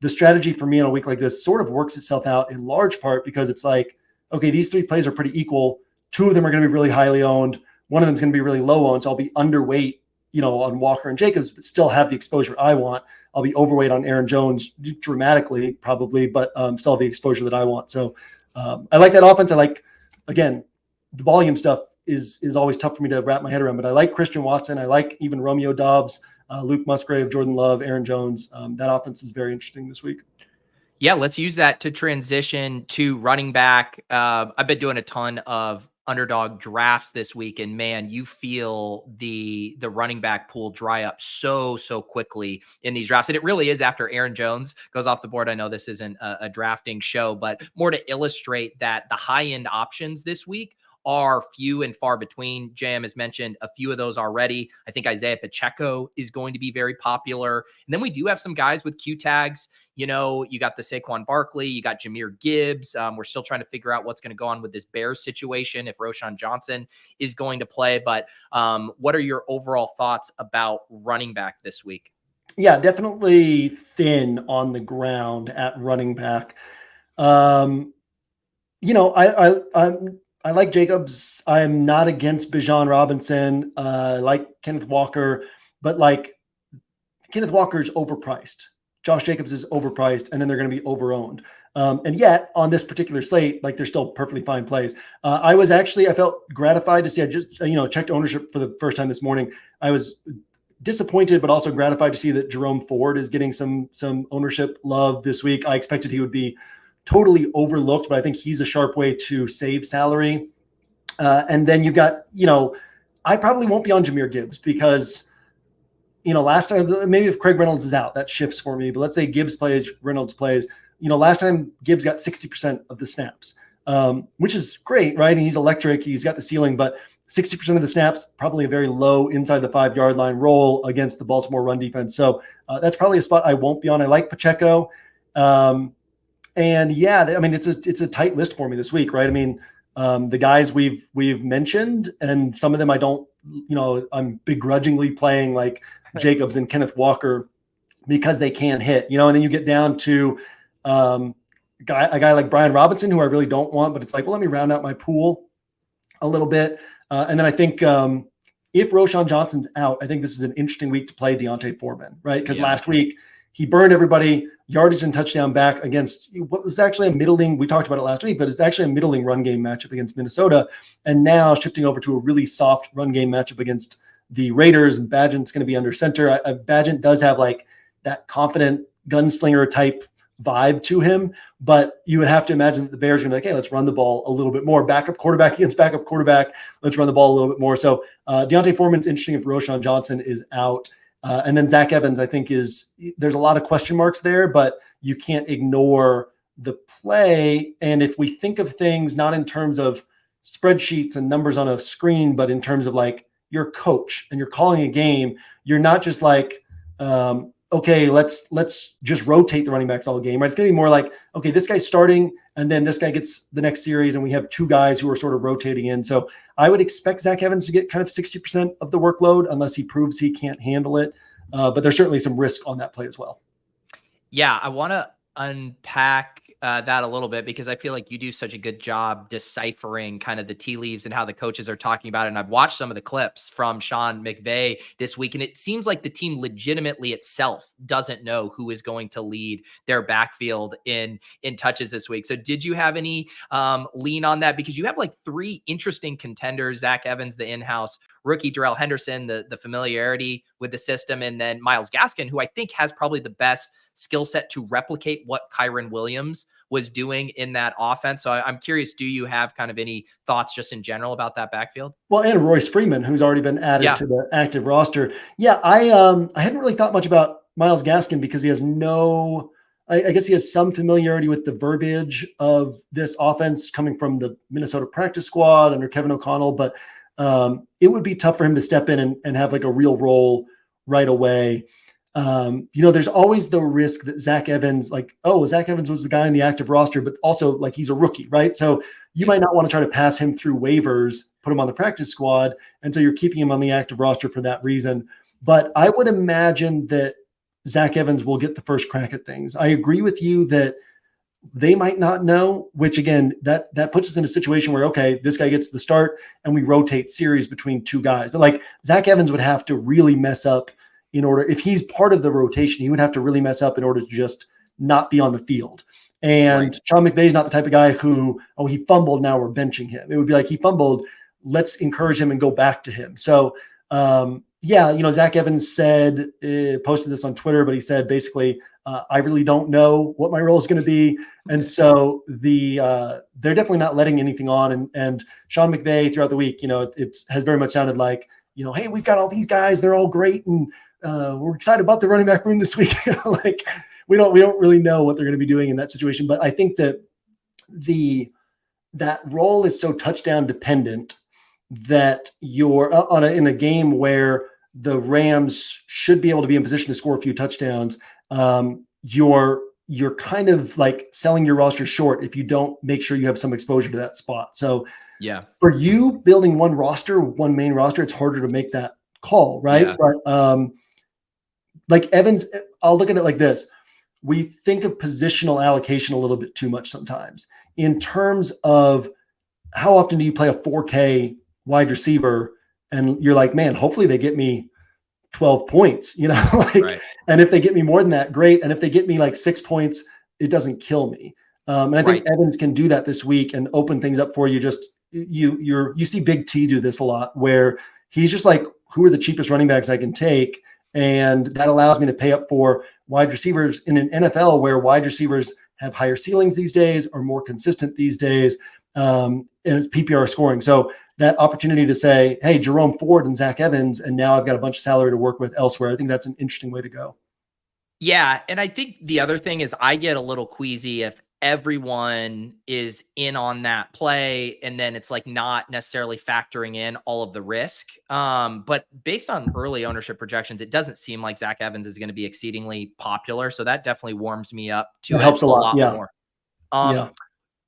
the strategy for me in a week like this sort of works itself out in large part because it's like, okay, these 3 plays are pretty equal. 2 of them are going to be really highly owned. One of them is going to be really low owned. So I'll be underweight, on Walker and Jacobs, but still have the exposure I want. I'll be overweight on Aaron Jones dramatically, probably, but still have the exposure that I want. So I like that offense. I like, again, the volume stuff is always tough for me to wrap my head around, but I like Christian Watson. I like even Romeo Doubs, Luke Musgrave, Jordan Love, Aaron Jones. That offense is very interesting this week. Yeah, let's use that to transition to running back. I've been doing a ton of underdog drafts this week, and man, you feel the running back pool dry up so quickly in these drafts. And it really is after Aaron Jones goes off the board. I know this isn't a drafting show, but more to illustrate that the high-end options this week are few and far between. JM has mentioned a few of those already. I think Isaiah Pacheco is going to be very popular. And then we do have some guys with Q tags. You got the Saquon Barkley, you got Jahmyr Gibbs. We're still trying to figure out what's going to go on with this Bears situation, if Roschon Johnson is going to play. But what are your overall thoughts about running back this week? Yeah, definitely thin on the ground at running back. I like Jacobs. I'm not against Bijan Robinson. I like Kenneth Walker, but like Kenneth Walker is overpriced. Josh Jacobs is overpriced, and then they're going to be overowned. And yet on this particular slate, like they're still perfectly fine plays. I felt gratified to see, I just, checked ownership for the first time this morning. I was disappointed, but also gratified to see that Jerome Ford is getting some ownership love this week. I expected he would be totally overlooked, but I think he's a sharp way to save salary. And then you've got, I probably won't be on Jahmyr Gibbs because, last time, maybe if Craig Reynolds is out, that shifts for me. But let's say Gibbs plays, Reynolds plays. Last time Gibbs got 60% of the snaps, which is great, right? And he's electric. He's got the ceiling, but 60% of the snaps, probably a very low inside the 5-yard line role against the Baltimore run defense. So that's probably a spot I won't be on. I like Pacheco. And yeah, I mean, it's a tight list for me this week, right? I mean, the guys we've mentioned, and some of them I don't, I'm begrudgingly playing like Jacobs and Kenneth Walker because they can hit, and then you get down to a guy like Brian Robinson, who I really don't want, but it's like, well, let me round out my pool a little bit. And then I think if Roschon Johnson's out, I think this is an interesting week to play Deontay Foreman, right? Because last week he burned everybody, yardage and touchdown back against what was actually a middling, we talked about it last week, but it's actually a middling run game matchup against Minnesota. And now shifting over to a really soft run game matchup against the Raiders, and Badgent's going to be under center. Badgent does have like that confident gunslinger type vibe to him, but you would have to imagine that the Bears are going to be like, hey, let's run the ball a little bit more. Backup quarterback against backup quarterback. Let's run the ball a little bit more. So Deontay Foreman's interesting if Roschon Johnson is out. And then Zach Evans, I think there's a lot of question marks there, but you can't ignore the play. And if we think of things not in terms of spreadsheets and numbers on a screen, but in terms of like you're a coach and you're calling a game, you're not just like, okay, let's just rotate the running backs all game, right? It's going to be more like, okay, this guy's starting and then this guy gets the next series and we have two guys who are sort of rotating in. So I would expect Zach Evans to get kind of 60% of the workload unless he proves he can't handle it. But there's certainly some risk on that play as well. Yeah, I want to unpack that a little bit because I feel like you do such a good job deciphering kind of the tea leaves and how the coaches are talking about it. And I've watched some of the clips from Sean McVay this week, and it seems like the team legitimately itself doesn't know who is going to lead their backfield in touches this week. So did you have any lean on that? Because you have like three interesting contenders: Zach Evans, the in-house rookie, Darrell Henderson, the familiarity with the system, and then Myles Gaskin, who I think has probably the best skill set to replicate what Kyren Williams was doing in that offense. So I'm curious, do you have kind of any thoughts just in general about that backfield? Well, and Royce Freeman, who's already been added to the active roster. Yeah, I hadn't really thought much about Myles Gaskin because he has I guess he has some familiarity with the verbiage of this offense coming from the Minnesota practice squad under Kevin O'Connell, but it would be tough for him to step in and have like a real role right away. There's always the risk that Zach Evans was the guy in the active roster, but also like he's a rookie, right? So you might not want to try to pass him through waivers, put him on the practice squad. And so you're keeping him on the active roster for that reason. But I would imagine that Zach Evans will get the first crack at things. I agree with you that they might not know, which again, that puts us in a situation where, okay, this guy gets the start and we rotate series between two guys. But like Zach Evans would have to really mess up in order, if he's part of the rotation, he would have to really mess up in order to just not be on the field. And Sean McVay is not the type of guy who, he fumbled, now we're benching him. It would be like, he fumbled, let's encourage him and go back to him. So, Zach Evans said, posted this on Twitter, but he said basically, I really don't know what my role is going to be. And so they're definitely not letting anything on. And Sean McVay throughout the week, it has very much sounded like, hey, we've got all these guys, they're all great. And we're excited about the running back room this week. Like we don't really know what they're going to be doing in that situation. But I think that that role is so touchdown dependent that you're in a game where the Rams should be able to be in position to score a few touchdowns. You're kind of like selling your roster short if you don't make sure you have some exposure to that spot. So yeah, for you building one main roster, it's harder to make that call, right? Yeah. But like Evans, I'll look at it like this. We think of positional allocation a little bit too much sometimes in terms of how often do you play a 4K wide receiver and you're like, man, hopefully they get me 12 points, right. And if they get me more than that, great. And if they get me like 6 points, it doesn't kill me. And I think Evans can do that this week and open things up for you. Just you see Big T do this a lot where he's just like, who are the cheapest running backs I can take? And that allows me to pay up for wide receivers in an NFL where wide receivers have higher ceilings these days, are more consistent these days, and it's PPR scoring. So that opportunity to say, hey, Jerome Ford and Zach Evans, and now I've got a bunch of salary to work with elsewhere. I think that's an interesting way to go. Yeah. And I think the other thing is I get a little queasy if everyone is in on that play and then it's like not necessarily factoring in all of the risk. But based on early ownership projections, it doesn't seem like Zach Evans is going to be exceedingly popular. So that definitely warms me up to it helps a lot more.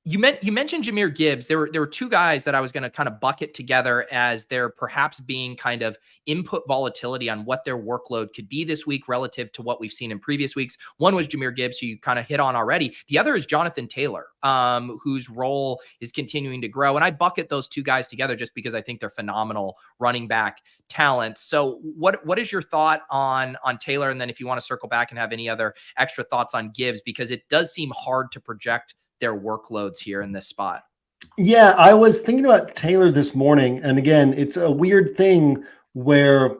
You mentioned Jahmyr Gibbs. There were two guys that I was going to kind of bucket together as there perhaps being kind of input volatility on what their workload could be this week relative to what we've seen in previous weeks. One was Jahmyr Gibbs, who you kind of hit on already. The other is Jonathan Taylor, whose role is continuing to grow. And I bucket those two guys together just because I think they're phenomenal running back talents. So what is your thought on Taylor? And then if you want to circle back and have any other extra thoughts on Gibbs, because it does seem hard to project their workloads here in this spot. Yeah, I was thinking about Taylor this morning. And again, it's a weird thing where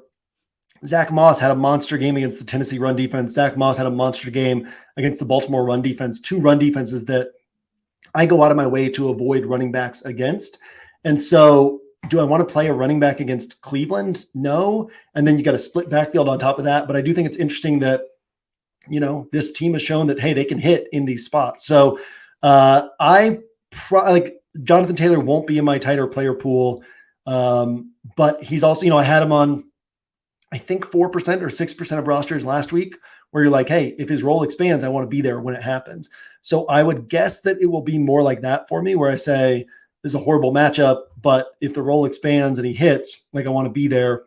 Zach Moss had a monster game against the Tennessee run defense. Zach Moss had a monster game against the Baltimore run defense, two run defenses that I go out of my way to avoid running backs against. And so do I want to play a running back against Cleveland? No. And then you got a split backfield on top of that. But I do think it's interesting that, this team has shown that, hey, they can hit in these spots. So like Jonathan Taylor won't be in my tighter player pool. But he's also, I had him on, I think 4% or 6% of rosters last week, where you're like, hey, if his role expands, I want to be there when it happens. So I would guess that it will be more like that for me, where I say, this is a horrible matchup, but if the role expands and he hits, like I want to be there.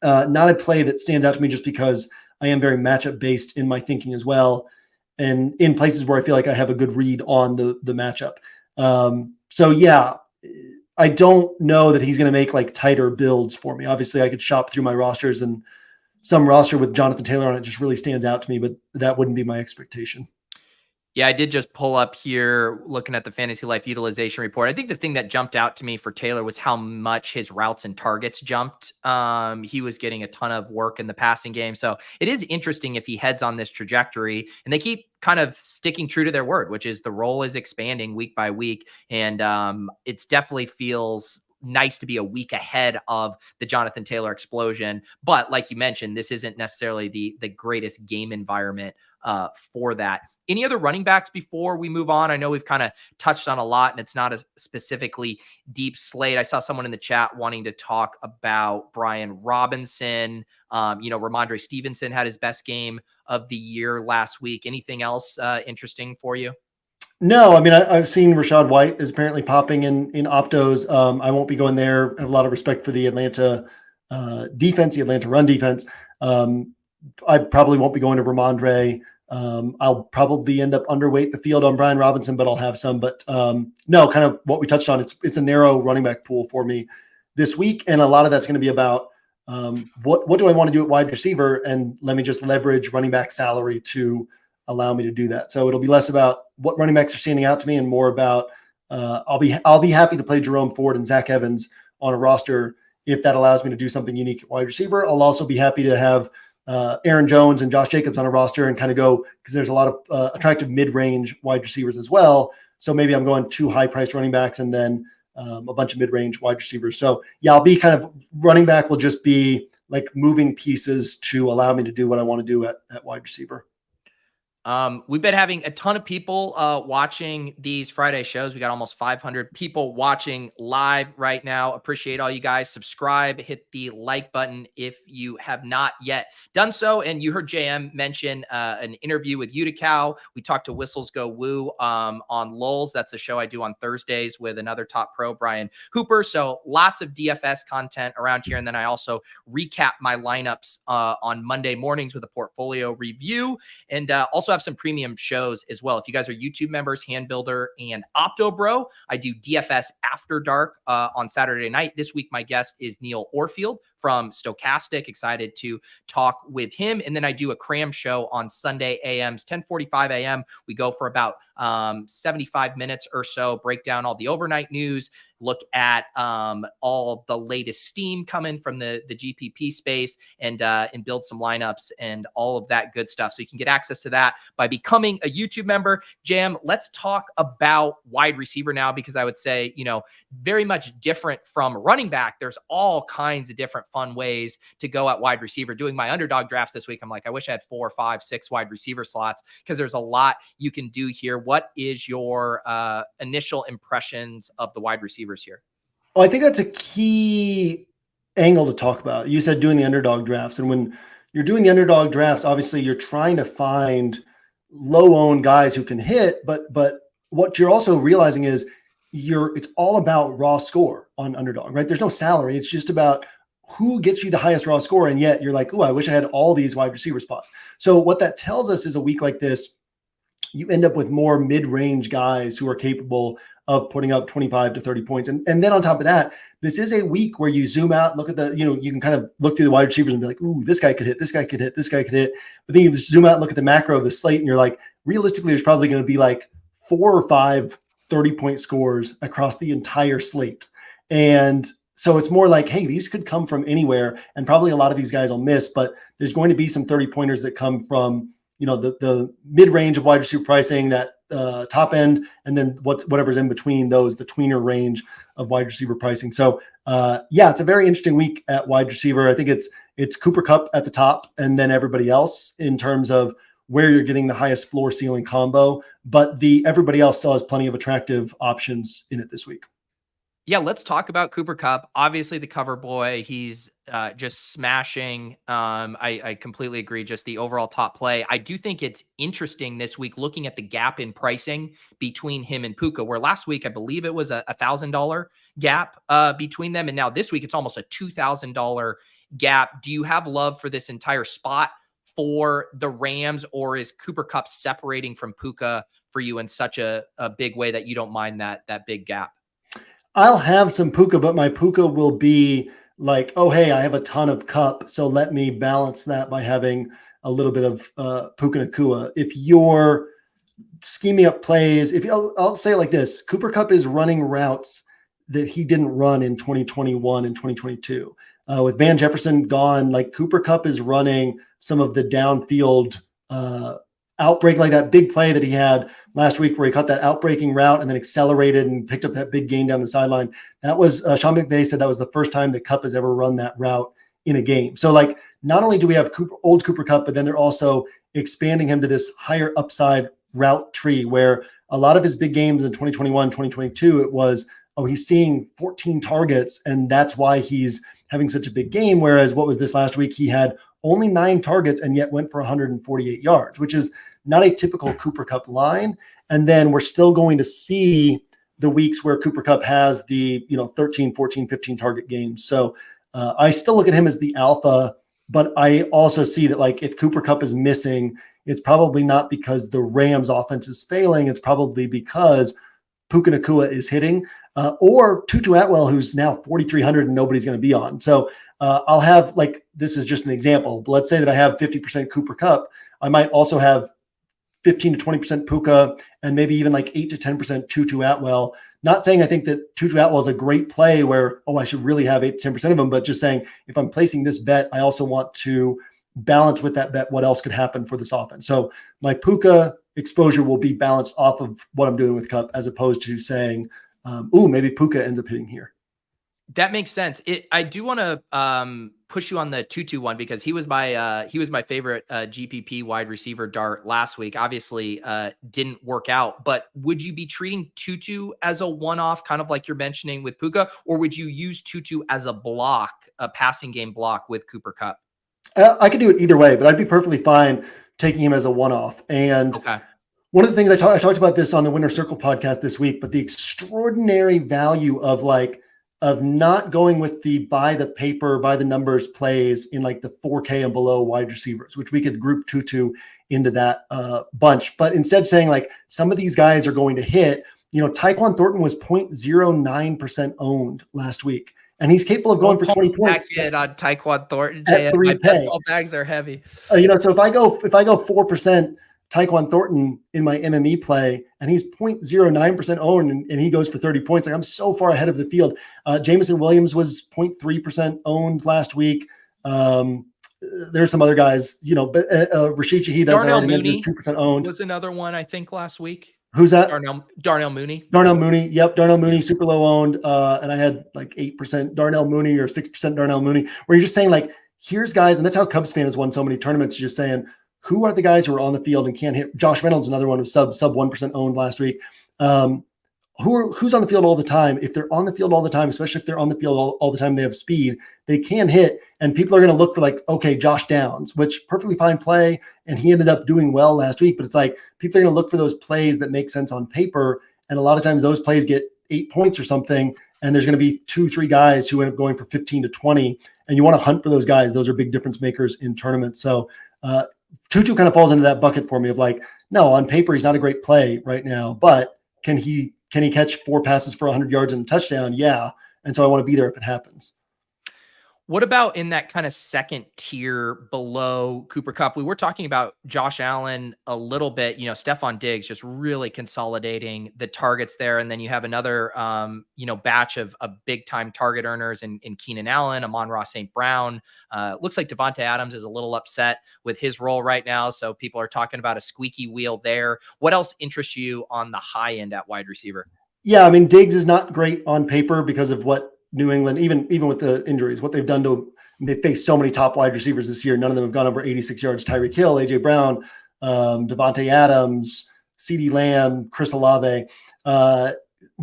Not a play that stands out to me just because I am very matchup based in my thinking as well. And in places where I feel like I have a good read on the matchup. So yeah, I don't know that he's going to make like tighter builds for me. Obviously I could shop through my rosters and some roster with Jonathan Taylor on it just really stands out to me, but that wouldn't be my expectation. Yeah, I did just pull up here looking at the Fantasy Life utilization report. I think the thing that jumped out to me for Taylor was how much his routes and targets jumped. He was getting a ton of work in the passing game. So it is interesting if he heads on this trajectory, and they keep kind of sticking true to their word, which is the role is expanding week by week. And it's definitely feels nice to be a week ahead of the Jonathan Taylor explosion. But like you mentioned, this isn't necessarily the greatest game environment for that. Any other running backs before we move on? I know we've kind of touched on a lot and it's not a specifically deep slate. I saw someone in the chat wanting to talk about Brian Robinson. Ramondre Stevenson had his best game of the year last week. Anything else interesting for you? No, I mean, I've seen Rachaad White is apparently popping in optos. I won't be going there. I have a lot of respect for the Atlanta defense, the Atlanta run defense. I probably won't be going to Ramondre. I'll probably end up underweight the field on Brian Robinson, but I'll have some. But no, kind of what we touched on. It's a narrow running back pool for me this week, and a lot of that's going to be about what do I want to do at wide receiver, and let me just leverage running back salary to allow me to do that. So it'll be less about what running backs are standing out to me and more about I'll be happy to play Jerome Ford and Zach Evans on a roster if that allows me to do something unique at wide receiver. I'll also be happy to have Aaron Jones and Josh Jacobs on a roster and kind of go, because there's a lot of attractive mid-range wide receivers as well. So maybe I'm going 2 high-priced running backs and then a bunch of mid-range wide receivers. So yeah, I'll be kind of running back will just be like moving pieces to allow me to do what I want to do at wide receiver. We've been having a ton of people watching these Friday shows. We got almost 500 people watching live right now. Appreciate all you guys. Subscribe, hit the like button if you have not yet done so. And you heard JM mention an interview with Uticow. We talked to Whistles Go Woo on Lulz. That's a show I do on Thursdays with another top pro, Brian Hooper. So lots of DFS content around here. And then I also recap my lineups on Monday mornings with a portfolio review, and also have some premium shows as well. If you guys are YouTube members, Hand Builder and Opto Bro, I do DFS After Dark on Saturday night. This week, my guest is Neil Orfield from Stochastic. Excited to talk with him. And then I do a cram show on Sunday AMs, 10:45 a.m. We go for about 75 minutes or so, break down all the overnight news, look at all the latest steam coming from the GPP space, and build some lineups and all of that good stuff. So you can get access to that by becoming a YouTube member. Jam, let's talk about wide receiver now, because I would say, very much different from running back. There's all kinds of different fun ways to go at wide receiver. Doing my underdog drafts this week, I'm like, I wish I had 4, 5, 6 wide receiver slots, because there's a lot you can do here. What is your initial impressions of the wide receivers here? Well, I think that's a key angle to talk about. You said doing the underdog drafts, and when you're doing the underdog drafts, obviously you're trying to find low-owned guys who can hit, but what you're also realizing is it's all about raw score on underdog, right? There's no salary. It's just about who gets you the highest raw score. And yet you're like, oh, I wish I had all these wide receiver spots. So what that tells us is a week like this, you end up with more mid-range guys who are capable of putting up 25 to 30 points. And then on top of that, this is a week where you zoom out, look at the, you can kind of look through the wide receivers and be like, ooh, this guy could hit, this guy could hit, this guy could hit. But then you just zoom out and look at the macro of the slate and you're like, realistically, there's probably going to be like 4 or 5 30-point scores across the entire slate. And so it's more like, hey, these could come from anywhere. And probably a lot of these guys will miss, but there's going to be some 30-pointers that come from, the mid-range of wide receiver pricing, that top end, and then whatever's in between those, the tweener range of wide receiver pricing. So it's a very interesting week at wide receiver. I think it's Cooper Kupp at the top and then everybody else in terms of where you're getting the highest floor ceiling combo, but everybody else still has plenty of attractive options in it this week. Yeah, let's talk about Cooper Kupp. Obviously, the cover boy, he's just smashing. I completely agree. Just the overall top play. I do think it's interesting this week looking at the gap in pricing between him and Puka, where last week I believe it was a $1,000 gap between them, and now this week it's almost a $2,000 gap. Do you have love for this entire spot for the Rams, or is Cooper Kupp separating from Puka for you in such a big way that you don't mind that big gap? I'll have some Puka, but my Puka will be like, oh, hey, I have a ton of Kupp, so let me balance that by having a little bit of Puka Nacua. If you're scheming up plays, I'll say it like this, Cooper Kupp is running routes that he didn't run in 2021 and 2022. With Van Jefferson gone, like Cooper Kupp is running some of the downfield outbreak, like that big play that he had last week where he caught that outbreaking route and then accelerated and picked up that big gain down the sideline. That was Sean McVay said that was the first time that Kupp has ever run that route in a game. So like, not only do we have old Cooper Kupp, but then they're also expanding him to this higher upside route tree where a lot of his big games in 2021, 2022, it was, he's seeing 14 targets and that's why he's having such a big game. Whereas what was this last week? He had only 9 targets and yet went for 148 yards, which is not a typical Cooper Kupp line. And then we're still going to see the weeks where Cooper Kupp has the 13, 14, 15 target games. So I still look at him as the alpha, but I also see that like if Cooper Kupp is missing, it's probably not because the Rams offense is failing. It's probably because Puka Nacua is hitting or Tutu Atwell, who's now 4,300 and nobody's going to be on. So I'll have like, this is just an example, but let's say that I have 50% Cooper Kupp. I might also have 15 to 20% Puka and maybe even like 8 to 10% Tutu Atwell. Not saying I think that Tutu Atwell is a great play where, I should really have 8 to 10% of them, but just saying if I'm placing this bet, I also want to balance with that bet what else could happen for this offense. So my Puka exposure will be balanced off of what I'm doing with Kupp as opposed to saying, maybe Puka ends up hitting here. That makes sense. I do want to push you on the Tutu one because he was my favorite GPP wide receiver dart last week. Obviously, didn't work out. But would you be treating Tutu as a one-off, kind of like you're mentioning with Puka, or would you use Tutu as a block, a passing game block with Cooper Kupp? I could do it either way, but I'd be perfectly fine taking him as a one-off. And one of the things I talked about this on the Winner Circle podcast this week, but the extraordinary value of not going with the by the paper, by the numbers plays in like the 4K and below wide receivers, which we could group Tutu into that bunch. But instead saying like some of these guys are going to hit, Tyquan Thornton was 0.09% owned last week. And he's capable of going for 20 points. On Tyquan Thornton. At 3K. My best ball bags are heavy. So if I go 4% Tyquan Thornton in my MME play, and he's 0.09% owned, and he goes for 30 points. Like I'm so far ahead of the field. Jameson Williams was 0.3% owned last week. There's some other guys, but Rashid Shaheed does Darnell Mooney 2% owned. Was another one I think last week. Who's that? Darnell Mooney. Darnell Mooney. Yep, Darnell Mooney, super low owned. And I had like 8% Darnell Mooney or 6% Darnell Mooney, where you're just saying like, here's guys, and that's how Cubs fans won so many tournaments. Just saying, who are the guys who are on the field and can't hit? Josh Reynolds, another one who's sub 1% owned last week. who's on the field all the time. If they're on the field all the time, especially if they're on the field all the time, they have speed, they can hit. And people are going to look for like, okay, Josh Downs, which perfectly fine play. And he ended up doing well last week, but it's like, people are going to look for those plays that make sense on paper. And a lot of times those plays get 8 points or something. And there's going to be 2-3 guys who end up going for 15 to 20. And you want to hunt for those guys. Those are big difference makers in tournaments. So Tutu kind of falls into that bucket for me of like, no, on paper, he's not a great play right now, but can he catch 4 passes for 100 yards and a touchdown? Yeah. And so I want to be there if it happens. What about in that kind of second tier below Cooper Kupp? We were talking about Josh Allen a little bit, Stephon Diggs just really consolidating the targets there. And then you have another, batch of big time target earners in Keenan Allen, Amon-Ra St. Brown. Looks like Devontae Adams is a little upset with his role right now. So people are talking about a squeaky wheel there. What else interests you on the high end at wide receiver? Yeah. I mean, Diggs is not great on paper because of what New England, even with the injuries, what they've done they faced so many top wide receivers this year. None of them have gone over 86 yards. Tyreek Hill, AJ Brown, Devontae Adams, CeeDee Lamb, Chris Olave.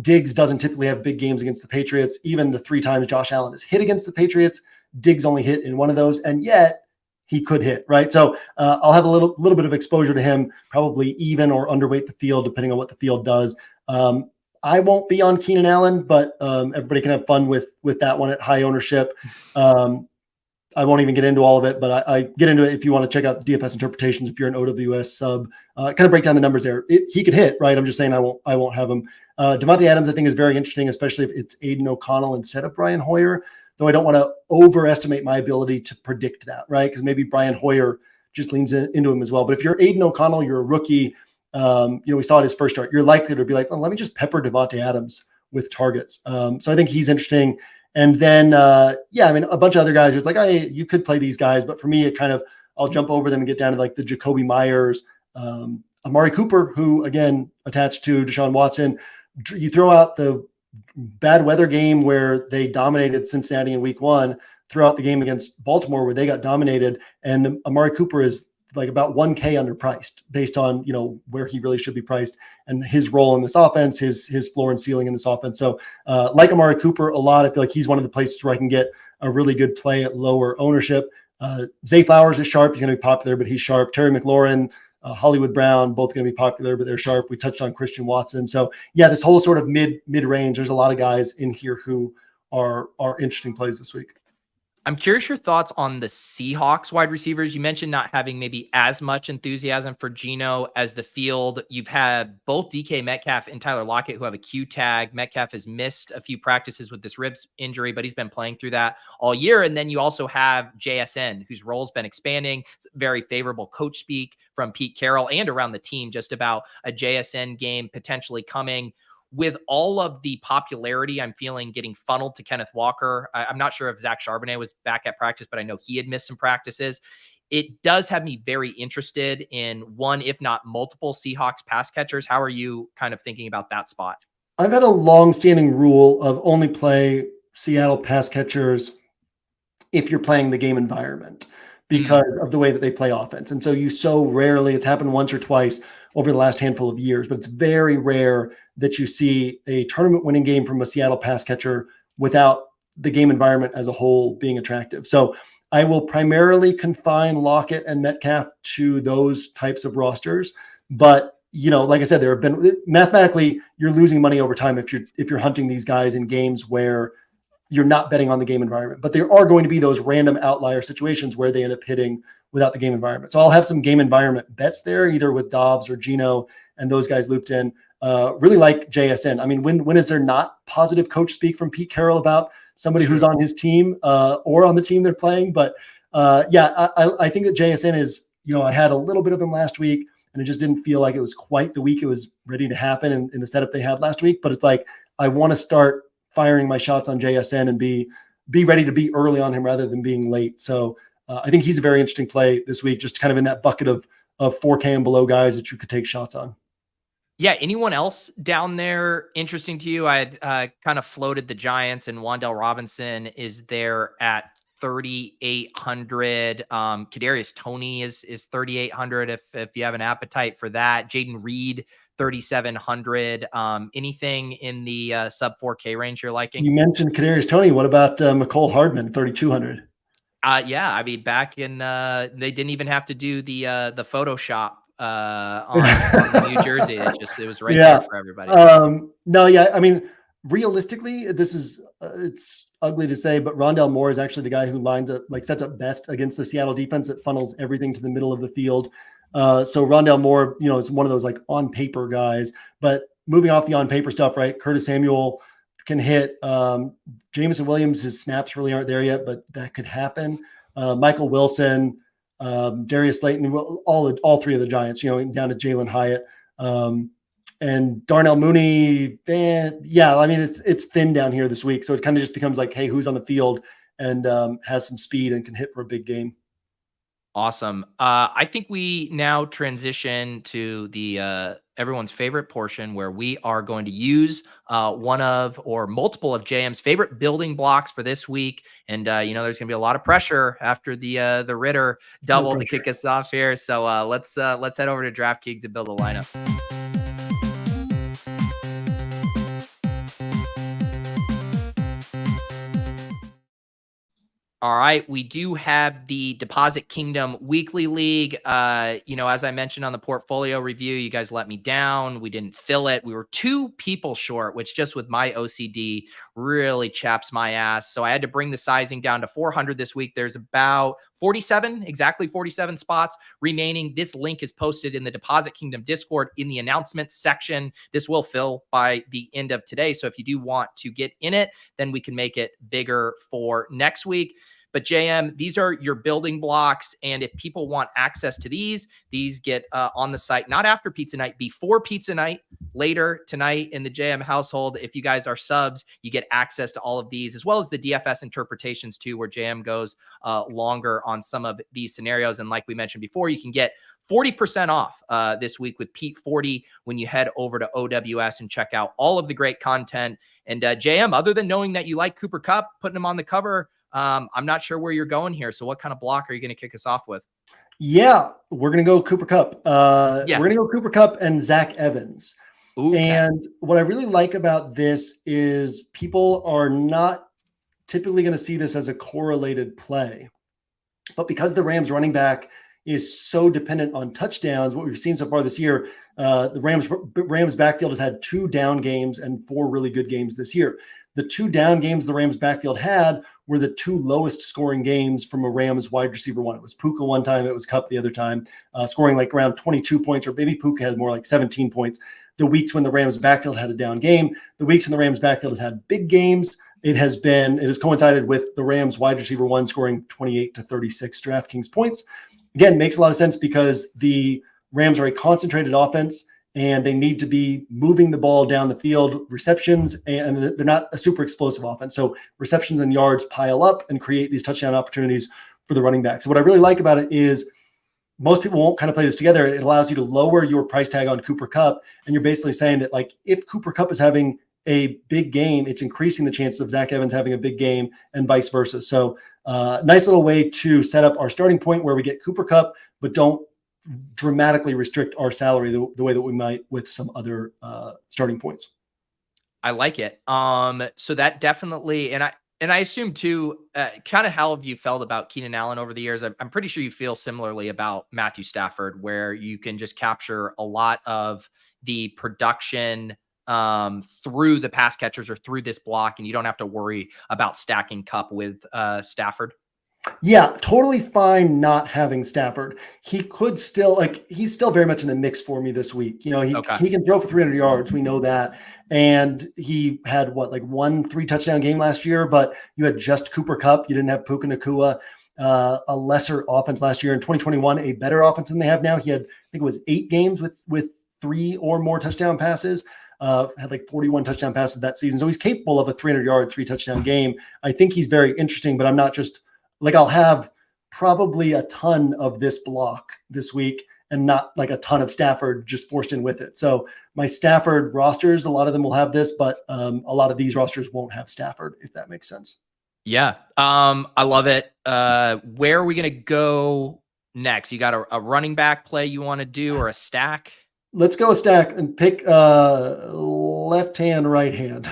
Diggs doesn't typically have big games against the Patriots. Even the 3 times Josh Allen has hit against the Patriots, Diggs only hit in one of those, and yet he could hit, right? So I'll have a little bit of exposure to him, probably even or underweight the field, depending on what the field does. I won't be on Keenan Allen, but everybody can have fun with that one at high ownership. I won't even get into all of it, but I get into it if you want to check out DFS interpretations. If you're an OWS sub, kind of break down the numbers there. He could hit, right? I'm just saying I won't have him. Devontae Adams, I think, is very interesting, especially if it's Aiden O'Connell instead of Brian Hoyer. Though I don't want to overestimate my ability to predict that, right? Because maybe Brian Hoyer just leans into him as well. But if you're Aiden O'Connell, you're a rookie. We saw it his first start. You're likely to be like, let me just pepper Devontae Adams with targets. So I think he's interesting. And then, a bunch of other guys. It's like, you could play these guys, but for me, it kind of, I'll jump over them and get down to like the Jacoby Myers, Amari Cooper, who again attached to Deshaun Watson. You throw out the bad weather game where they dominated Cincinnati in week 1, throughout the game against Baltimore where they got dominated, and Amari Cooper is like about 1K underpriced based on, where he really should be priced and his role in this offense, his floor and ceiling in this offense. So like Amari Cooper a lot, I feel like he's one of the places where I can get a really good play at lower ownership. Zay Flowers is sharp. He's going to be popular, but he's sharp. Terry McLaurin, Hollywood Brown, both going to be popular, but they're sharp. We touched on Christian Watson. So yeah, this whole sort of mid-range, there's a lot of guys in here who are interesting plays this week. I'm curious your thoughts on the Seahawks wide receivers. You mentioned not having maybe as much enthusiasm for Geno as the field. You've had both DK Metcalf and Tyler Lockett who have a Q tag. Metcalf has missed a few practices with this ribs injury, but he's been playing through that all year. And then you also have JSN, whose role's been expanding. It's very favorable coach speak from Pete Carroll and around the team just about a JSN game potentially coming. With all of the popularity I'm feeling getting funneled to Kenneth Walker, I'm not sure if Zach Charbonnet was back at practice, but I know he had missed some practices. It does have me very interested in one, if not multiple Seahawks pass catchers. How are you kind of thinking about that spot? I've had a long-standing rule of only play Seattle pass catchers if you're playing the game environment because of the way that they play offense. And so you so rarely, it's happened once or twice over the last handful of years, but it's very rare that you see a tournament winning game from a Seattle pass catcher without the game environment as a whole being attractive. So I will primarily confine Lockett and Metcalf to those types of rosters. But, like I said, there have been mathematically, you're losing money over time if you're hunting these guys in games where you're not betting on the game environment. But there are going to be those random outlier situations where they end up hitting without the game environment. So I'll have some game environment bets there, either with Dobbs or Geno and those guys looped in. Really like JSN. I mean, when is there not positive coach speak from Pete Carroll about somebody who's on his team or on the team they're playing? But I think that JSN is, I had a little bit of him last week and it just didn't feel like it was quite the week it was ready to happen in the setup they had last week. But it's like, I want to start firing my shots on JSN and be ready to be early on him rather than being late. So I think he's a very interesting play this week, just kind of in that bucket of 4K and below guys that you could take shots on. Yeah. Anyone else down there interesting to you? I had kind of floated the Giants, and Wan'Dale Robinson is there at 3,800. Kadarius Toney is 3,800 if you have an appetite for that. Jaden Reed 3,700. Anything in the sub 4K range you're liking? You mentioned Kadarius Toney. What about McCole Hardman, 3,200? Yeah, I mean, back in they didn't even have to do the Photoshop on the New Jersey. It was right there for everybody. No, yeah, I mean, realistically, this is it's ugly to say, but Rondale Moore is actually the guy who sets up best against the Seattle defense that funnels everything to the middle of the field. So Rondale Moore, is one of those like on paper guys. But moving off the on paper stuff, right? Curtis Samuel can hit. Jameson Williams, his snaps really aren't there yet, but that could happen. Michael Wilson, Darius Slayton, all three of the Giants, down to Jalen Hyatt. And Darnell Mooney, I mean, it's thin down here this week. So it kind of just becomes like, hey, who's on the field and has some speed and can hit for a big game. Awesome. I think we now transition to the everyone's favorite portion where we are going to use one of or multiple of JM's favorite building blocks for this week. And there's going to be a lot of pressure after the Ritter double to kick us off here. So let's head over to DraftKings and build a lineup. All right, we do have the Deposit Kingdom Weekly League. As I mentioned on the portfolio review, you guys let me down. We didn't fill it. We were 2 people short, which just with my OCD really chaps my ass. So I had to bring the sizing down to 400 this week. There's about exactly 47 spots remaining. This link is posted in the Deposit Kingdom Discord in the announcements section. This will fill by the end of today. So if you do want to get in it, then we can make it bigger for next week. But JM, these are your building blocks. And if people want access to these get on the site, not after pizza night, before pizza night, later tonight in the JM household. If you guys are subs, you get access to all of these, as well as the DFS interpretations too, where JM goes longer on some of these scenarios. And like we mentioned before, you can get 40% off this week with Pete 40 when you head over to OWS and check out all of the great content. And JM, other than knowing that you like Cooper Kupp, putting him on the cover, I'm not sure where you're going here. So what kind of block are you going to kick us off with? Yeah, we're going to go Cooper Kupp. We're going to go Cooper Kupp and Zach Evans. And what I really like about this is people are not typically going to see this as a correlated play. But because the Rams running back is so dependent on touchdowns, what we've seen so far this year, the Rams backfield has had 2 down games and 4 really good games this year. The 2 down games the Rams backfield had were the 2 lowest scoring games from a Rams wide receiver one. It was Puka one time, it was Kupp the other time, scoring like around 22 points, or maybe Puka had more like 17 points. The weeks when the Rams backfield had a down game, the weeks when the Rams backfield has had big games, it has coincided with the Rams wide receiver one scoring 28 to 36 DraftKings points. Again, makes a lot of sense because the Rams are a concentrated offense and they need to be moving the ball down the field, receptions, and they're not a super explosive offense. So receptions and yards pile up and create these touchdown opportunities for the running back. So what I really like about it is most people won't kind of play this together. It allows you to lower your price tag on Cooper Kupp. And you're basically saying that, like, if Cooper Kupp is having a big game, it's increasing the chances of Zach Evans having a big game and vice versa. So nice little way to set up our starting point where we get Cooper Kupp, but don't dramatically restrict our salary the way that we might with some other starting points. I like it. So that definitely, and I assume too, kind of how have you felt about Keenan Allen over the years? I'm pretty sure you feel similarly about Matthew Stafford, where you can just capture a lot of the production through the pass catchers or through this block, and you don't have to worry about stacking Kupp with Stafford. Yeah, totally fine not having Stafford. He could still, he's still very much in the mix for me this week. He can throw for 300 yards. We know that. And he had 1 3-touchdown game last year, but you had just Cooper Kupp. You didn't have Puka Nacua, a lesser offense last year. In 2021, a better offense than they have now. He had, I think it was 8 games with 3 or more touchdown passes. Had 41 touchdown passes that season. So he's capable of a 300-yard, 3-touchdown game. I think he's very interesting, but I'm not just I'll have probably a ton of this block this week and not a ton of Stafford just forced in with it. So my Stafford rosters, a lot of them will have this, but a lot of these rosters won't have Stafford, if that makes sense. Yeah. I love it. Where are we going to go next? You got a running back play you want to do or a stack? Let's go a stack and pick left hand, right hand.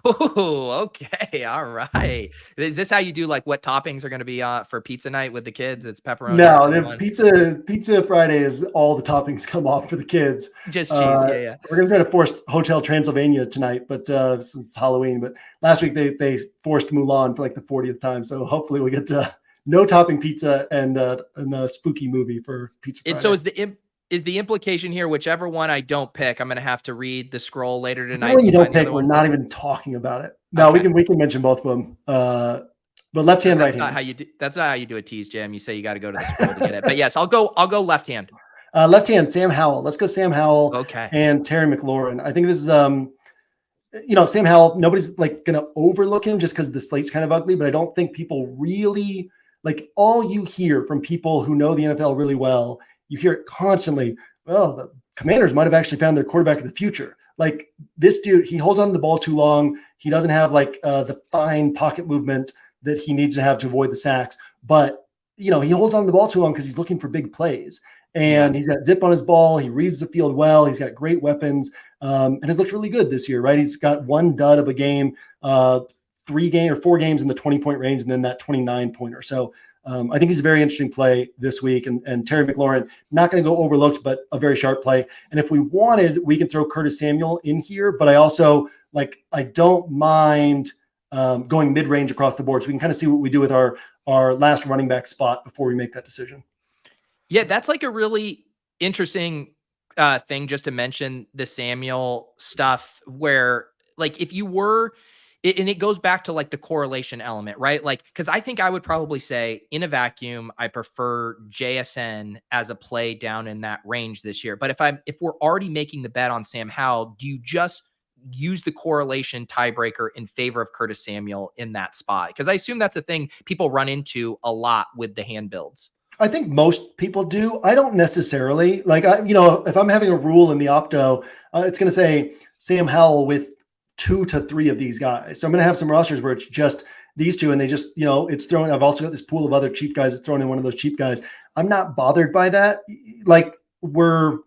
Oh, okay. All right. Is this how you do like what toppings are going to be for pizza night with the kids? It's pepperoni. No, the pizza Friday is all the toppings come off for the kids. Just cheese. Yeah. We're gonna try to force Hotel Transylvania tonight, but since it's Halloween. But last week they forced Mulan for like the 40th time, so hopefully we get no topping pizza and a spooky movie for Pizza Friday. And so is the implication here, whichever one I don't pick, I'm going to have to read the scroll later tonight. When you don't pick, we're not even talking about it. No, okay. we can mention both of them. But left hand, right hand. That's not how you do a tease, Jim. You say you got to go to the scroll to get it. But yes, I'll go left hand. Left hand, Sam Howell. Let's go Sam Howell. Okay. And Terry McLaurin. I think this is Sam Howell. Nobody's like going to overlook him just because the slate's kind of ugly. But I don't think people really like all you hear from people who know the NFL really well. You hear it constantly. Well, the Commanders might have actually found their quarterback of the future. Like this dude, he holds on to the ball too long. He doesn't have like the fine pocket movement that he needs to have to avoid the sacks. But, he holds on to the ball too long because he's looking for big plays. And he's got zip on his ball. He reads the field well. He's got great weapons and has looked really good this year, right? He's got one dud of a game, 4 games in the 20-point range, and then that 29-pointer. So I think he's a very interesting play this week. And Terry McLaurin, not going to go overlooked, but a very sharp play. And if we wanted, we can throw Curtis Samuel in here. But I also, I don't mind going mid-range across the board. So we can kind of see what we do with our last running back spot before we make that decision. Yeah, that's like a really interesting thing just to mention the Samuel stuff where, like, if you were – and it goes back to like the correlation element, right? Like, because I think I would probably say in a vacuum, I prefer JSN as a play down in that range this year. But if we're already making the bet on Sam Howell, do you just use the correlation tiebreaker in favor of Curtis Samuel in that spot? Because I assume that's a thing people run into a lot with the hand builds. I think most people do. I don't necessarily if I'm having a rule in the opto, it's going to say Sam Howell with 2 to 3 of these guys. So I'm going to have some rosters where it's just these two and they just, it's thrown. I've also got this pool of other cheap guys that's thrown in one of those cheap guys. I'm not bothered by that. Like we're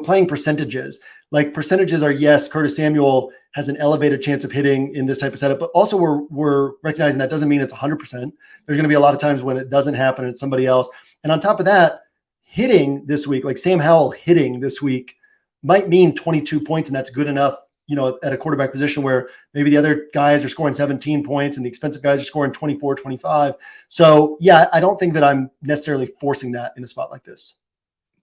playing percentages. Like percentages are, yes, Curtis Samuel has an elevated chance of hitting in this type of setup, but also we're recognizing that doesn't mean it's 100%. There's going to be a lot of times when it doesn't happen and it's somebody else. And on top of that, hitting this week, like Sam Howell hitting this week might mean 22 points. And that's good enough, at a quarterback position where maybe the other guys are scoring 17 points and the expensive guys are scoring 24, 25. So yeah, I don't think that I'm necessarily forcing that in a spot like this.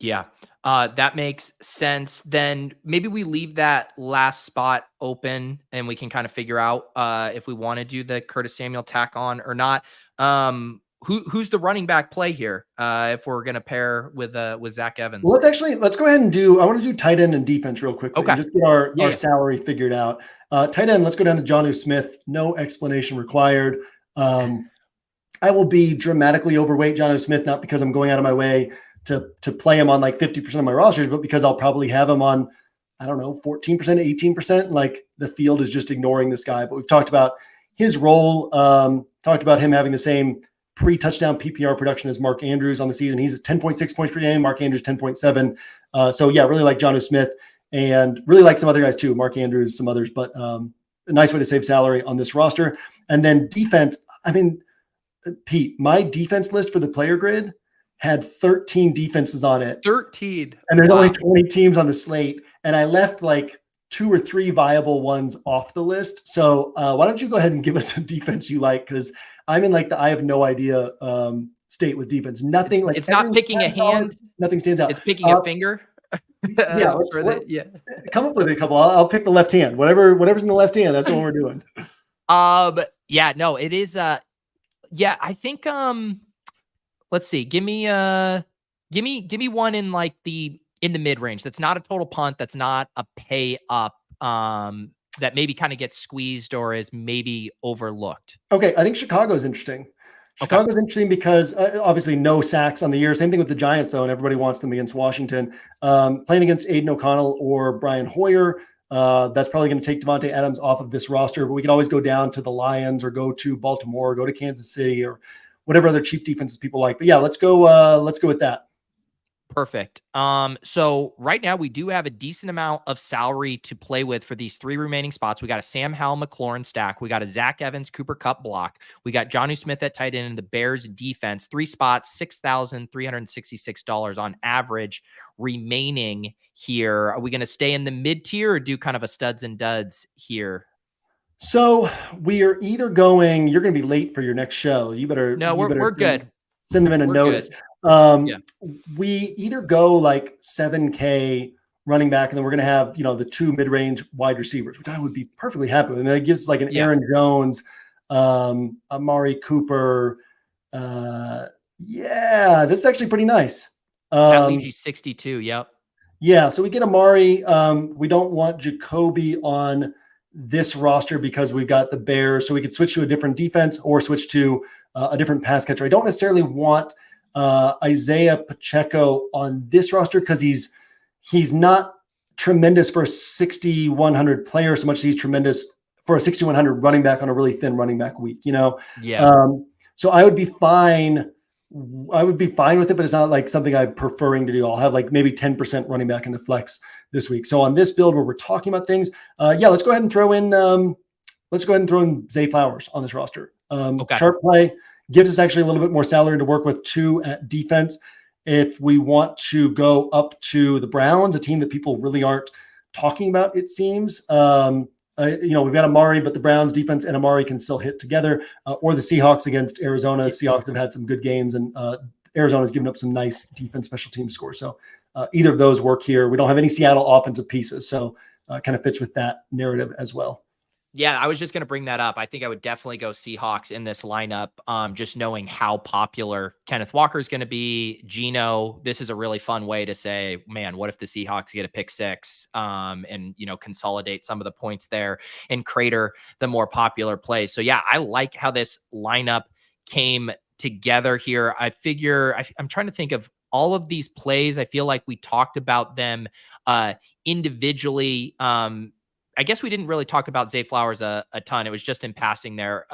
Yeah, that makes sense. Then maybe we leave that last spot open and we can kind of figure out if we want to do the Curtis Samuel tack on or not. Who's the running back play here if we're going to pair with Zach Evans? Well, let's go ahead and I want to do tight end and defense real quickly. Okay. And just get our salary figured out. Tight end, let's go down to Jonnu Smith. No explanation required. I will be dramatically overweight Jonnu Smith, not because I'm going out of my way to play him on like 50% of my rosters, but because I'll probably have him on, 14%, 18%. Like the field is just ignoring this guy. But we've talked about his role, talked about him having the same pre-touchdown PPR production as Mark Andrews on the season. He's at 10.6 points per game. Mark Andrews 10.7. So yeah, really like Jonnu Smith and really like some other guys too. Mark Andrews, some others, but a nice way to save salary on this roster. And then defense. I mean, Pete, my defense list for the player grid had 13 defenses on it. 13. And there's only 20 teams on the slate. And I left like 2 or 3 viable ones off the list. So why don't you go ahead and give us some defense you like? Because I'm in like the I have no idea state with defense. Nothing it's not picking a hand. Nothing stands out. It's picking a finger. Yeah, come up with a couple. I'll pick the left hand. Whatever's in the left hand. That's what we're doing. Yeah, no, it is. Yeah, I think. Let's see. Give me one in like in the mid range. That's not a total punt. That's not a pay up. That maybe kind of gets squeezed or is maybe overlooked. Okay, I think Chicago's interesting. Chicago's interesting because obviously no sacks on the year. Same thing with the Giants, though, and everybody wants them against Washington. Playing against Aiden O'Connell or Brian Hoyer, that's probably going to take Devontae Adams off of this roster. But we can always go down to the Lions or go to Baltimore, or go to Kansas City, or whatever other cheap defenses people like. But yeah, let's go with that. Perfect. So right now we do have a decent amount of salary to play with for these 3 remaining spots. We got a Sam Howell McLaurin stack. We got a Zach Evans Cooper Kupp block. We got Jonnu Smith at tight end and the Bears defense. 3 spots, $6,366 on average remaining here. Are we going to stay in the mid tier or do kind of a studs and duds here? So we are either going, you're going to be late for your next show. No, we're good. Send them in a We're notice. good. Um, Yeah. We either go like 7K running back, and then we're going to have, the 2 mid-range wide receivers, which I would be perfectly happy with. I mean, it gives like an Yeah. Aaron Jones, Amari Cooper. This is actually pretty nice. That leaves you 62. Yep. Yeah, so we get Amari. We don't want Jacoby on this roster because we've got the Bears, so we could switch to a different defense or switch to a different pass catcher. I don't necessarily want Isaiah Pacheco on this roster because he's not tremendous for a 6,100 player so much as he's tremendous for a 6,100 running back on a really thin running back week. Yeah. So I would be fine. I would be fine with it, but it's not like something I'm preferring to do. I'll have like maybe 10% running back in the flex this week. So on this build where we're talking about things, let's go ahead and throw in Zay Flowers on this roster. Okay. Sharp play gives us actually a little bit more salary to work with too at defense. If we want to go up to the Browns, a team that people really aren't talking about, it seems. We've got Amari, but the Browns defense and Amari can still hit together, or the Seahawks against Arizona. Seahawks have had some good games, and Arizona's given up some nice defense special team scores. So either of those work here. We don't have any Seattle offensive pieces, so kind of fits with that narrative as well. Yeah, I was just going to bring that up. I think I would definitely go Seahawks in this lineup, just knowing how popular Kenneth Walker is going to be. Geno, this is a really fun way to say, man, what if the Seahawks get a pick 6 and, consolidate some of the points there and crater the more popular plays. So, yeah, I like how this lineup came together here. I figure I'm trying to think of all of these plays. I feel like we talked about them individually. I guess we didn't really talk about Zay Flowers a ton. It was just in passing there.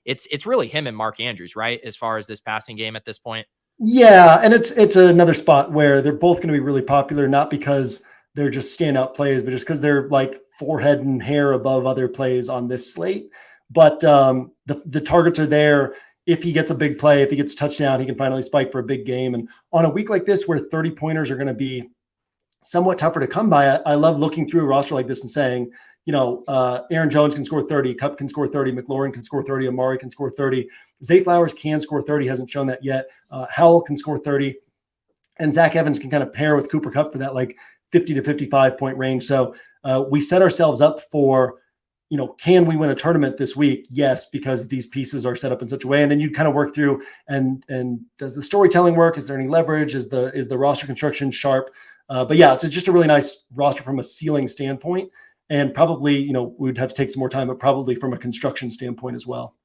It's really him and Mark Andrews, right? As far as this passing game at this point. Yeah. And it's another spot where they're both going to be really popular, not because they're just standout plays, but just because they're like forehead and hair above other plays on this slate. But the targets are there. If he gets a big play, if he gets a touchdown, he can finally spike for a big game. And on a week like this, where 30 pointers are going to be somewhat tougher to come by, I love looking through a roster like this and saying, Aaron Jones can score 30, Kupp can score 30, McLaurin can score 30, Amari can score 30, Zay Flowers can score 30, hasn't shown that yet. Howell can score 30, and Zach Evans can kind of pair with Cooper Kupp for that like 50 to 55 point range. So we set ourselves up for, can we win a tournament this week? Yes, because these pieces are set up in such a way. And then you kind of work through and does the storytelling work? Is there any leverage? Is the roster construction sharp? But yeah, it's just a really nice roster from a ceiling standpoint, and probably, we'd have to take some more time, but probably from a construction standpoint as well.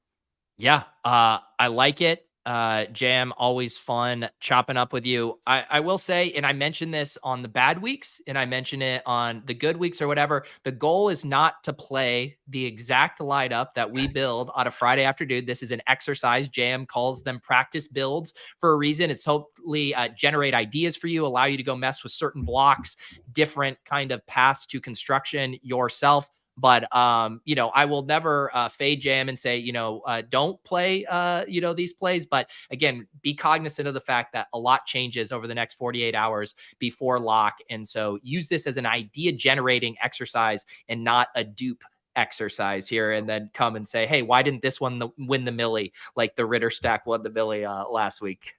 Yeah, I like it. Jam, always fun chopping up with you. I will say, and I mentioned this on the bad weeks and I mention it on the good weeks or whatever, the goal is not to play the exact lineup that we build on a Friday afternoon. This is an exercise. Jam calls them practice builds for a reason. It's hopefully generate ideas for you, allow you to go mess with certain blocks, different kind of paths to construction yourself. But, I will never fade Jam and say, don't play, these plays. But again, be cognizant of the fact that a lot changes over the next 48 hours before lock. And so use this as an idea generating exercise and not a dupe exercise here, and then come and say, hey, why didn't this one win the Millie like the Ritter stack won the Millie last week?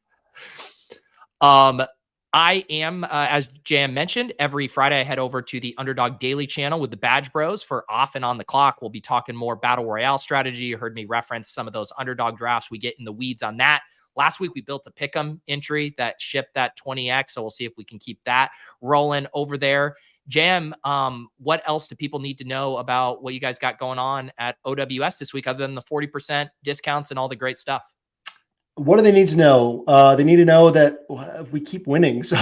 I am, as Jam mentioned, every Friday I head over to the Underdog Daily channel with the Badge Bros for Off and On the Clock. We'll be talking more Battle Royale strategy. You heard me reference some of those underdog drafts. We get in the weeds on that. Last week, we built a Pick'em entry that shipped that 20x, so we'll see if we can keep that rolling over there. Jam, what else do people need to know about what you guys got going on at OWS this week, other than the 40% discounts and all the great stuff? What do they need to know? They need to know that we keep winning. So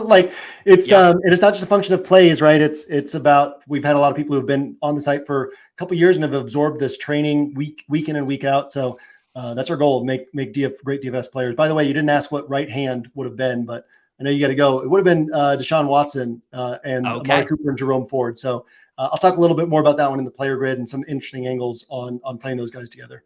like it's not just a function of plays, right? It's about, we've had a lot of people who've been on the site for a couple of years and have absorbed this training week in and week out. So that's our goal, make great DFS players. By the way, you didn't ask what right hand would have been, but I know you got to go. It would have been Deshaun Watson and Okay. Amari Cooper and Jerome Ford. So I'll talk a little bit more about that one in the player grid and some interesting angles on playing those guys together.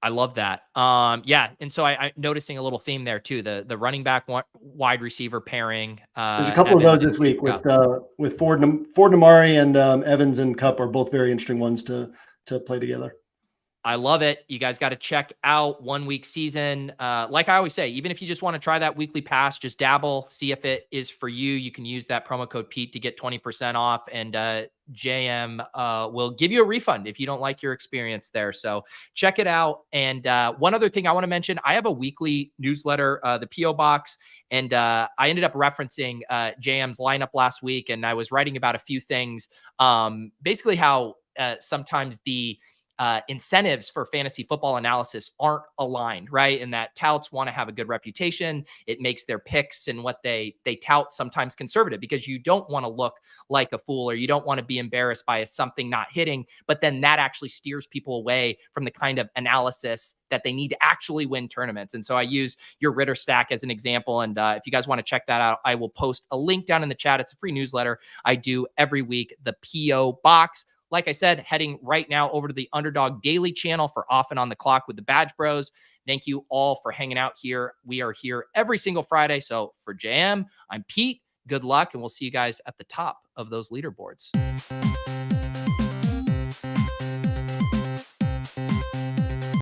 I love that. Yeah. And so I'm noticing a little theme there too. The running back wide receiver pairing. There's a couple Evans of those this week Kupp. with Ford Amari and Evans and Kupp are both very interesting ones to play together. I love it. You guys got to check out 1 week season. Like I always say, even if you just want to try that weekly pass, just dabble, see if it is for you. You can use that promo code Pete to get 20% off, and JM will give you a refund if you don't like your experience there. So check it out. And one other thing I want to mention, I have a weekly newsletter, the PO Box, and I ended up referencing JM's lineup last week, and I was writing about a few things, basically how sometimes the incentives for fantasy football analysis aren't aligned, right? And that touts want to have a good reputation. It makes their picks and what they tout sometimes conservative, because you don't want to look like a fool, or you don't want to be embarrassed by something not hitting, but then that actually steers people away from the kind of analysis that they need to actually win tournaments. And so I use your Ritter stack as an example. And if you guys want to check that out, I will post a link down in the chat. It's a free newsletter I do every week, the PO Box. Like I said, heading right now over to the Underdog Daily channel for Off and On the Clock with the Badge Bros. Thank you all for hanging out here. We are here every single Friday. So for JM, I'm Pete. Good luck, and we'll see you guys at the top of those leaderboards.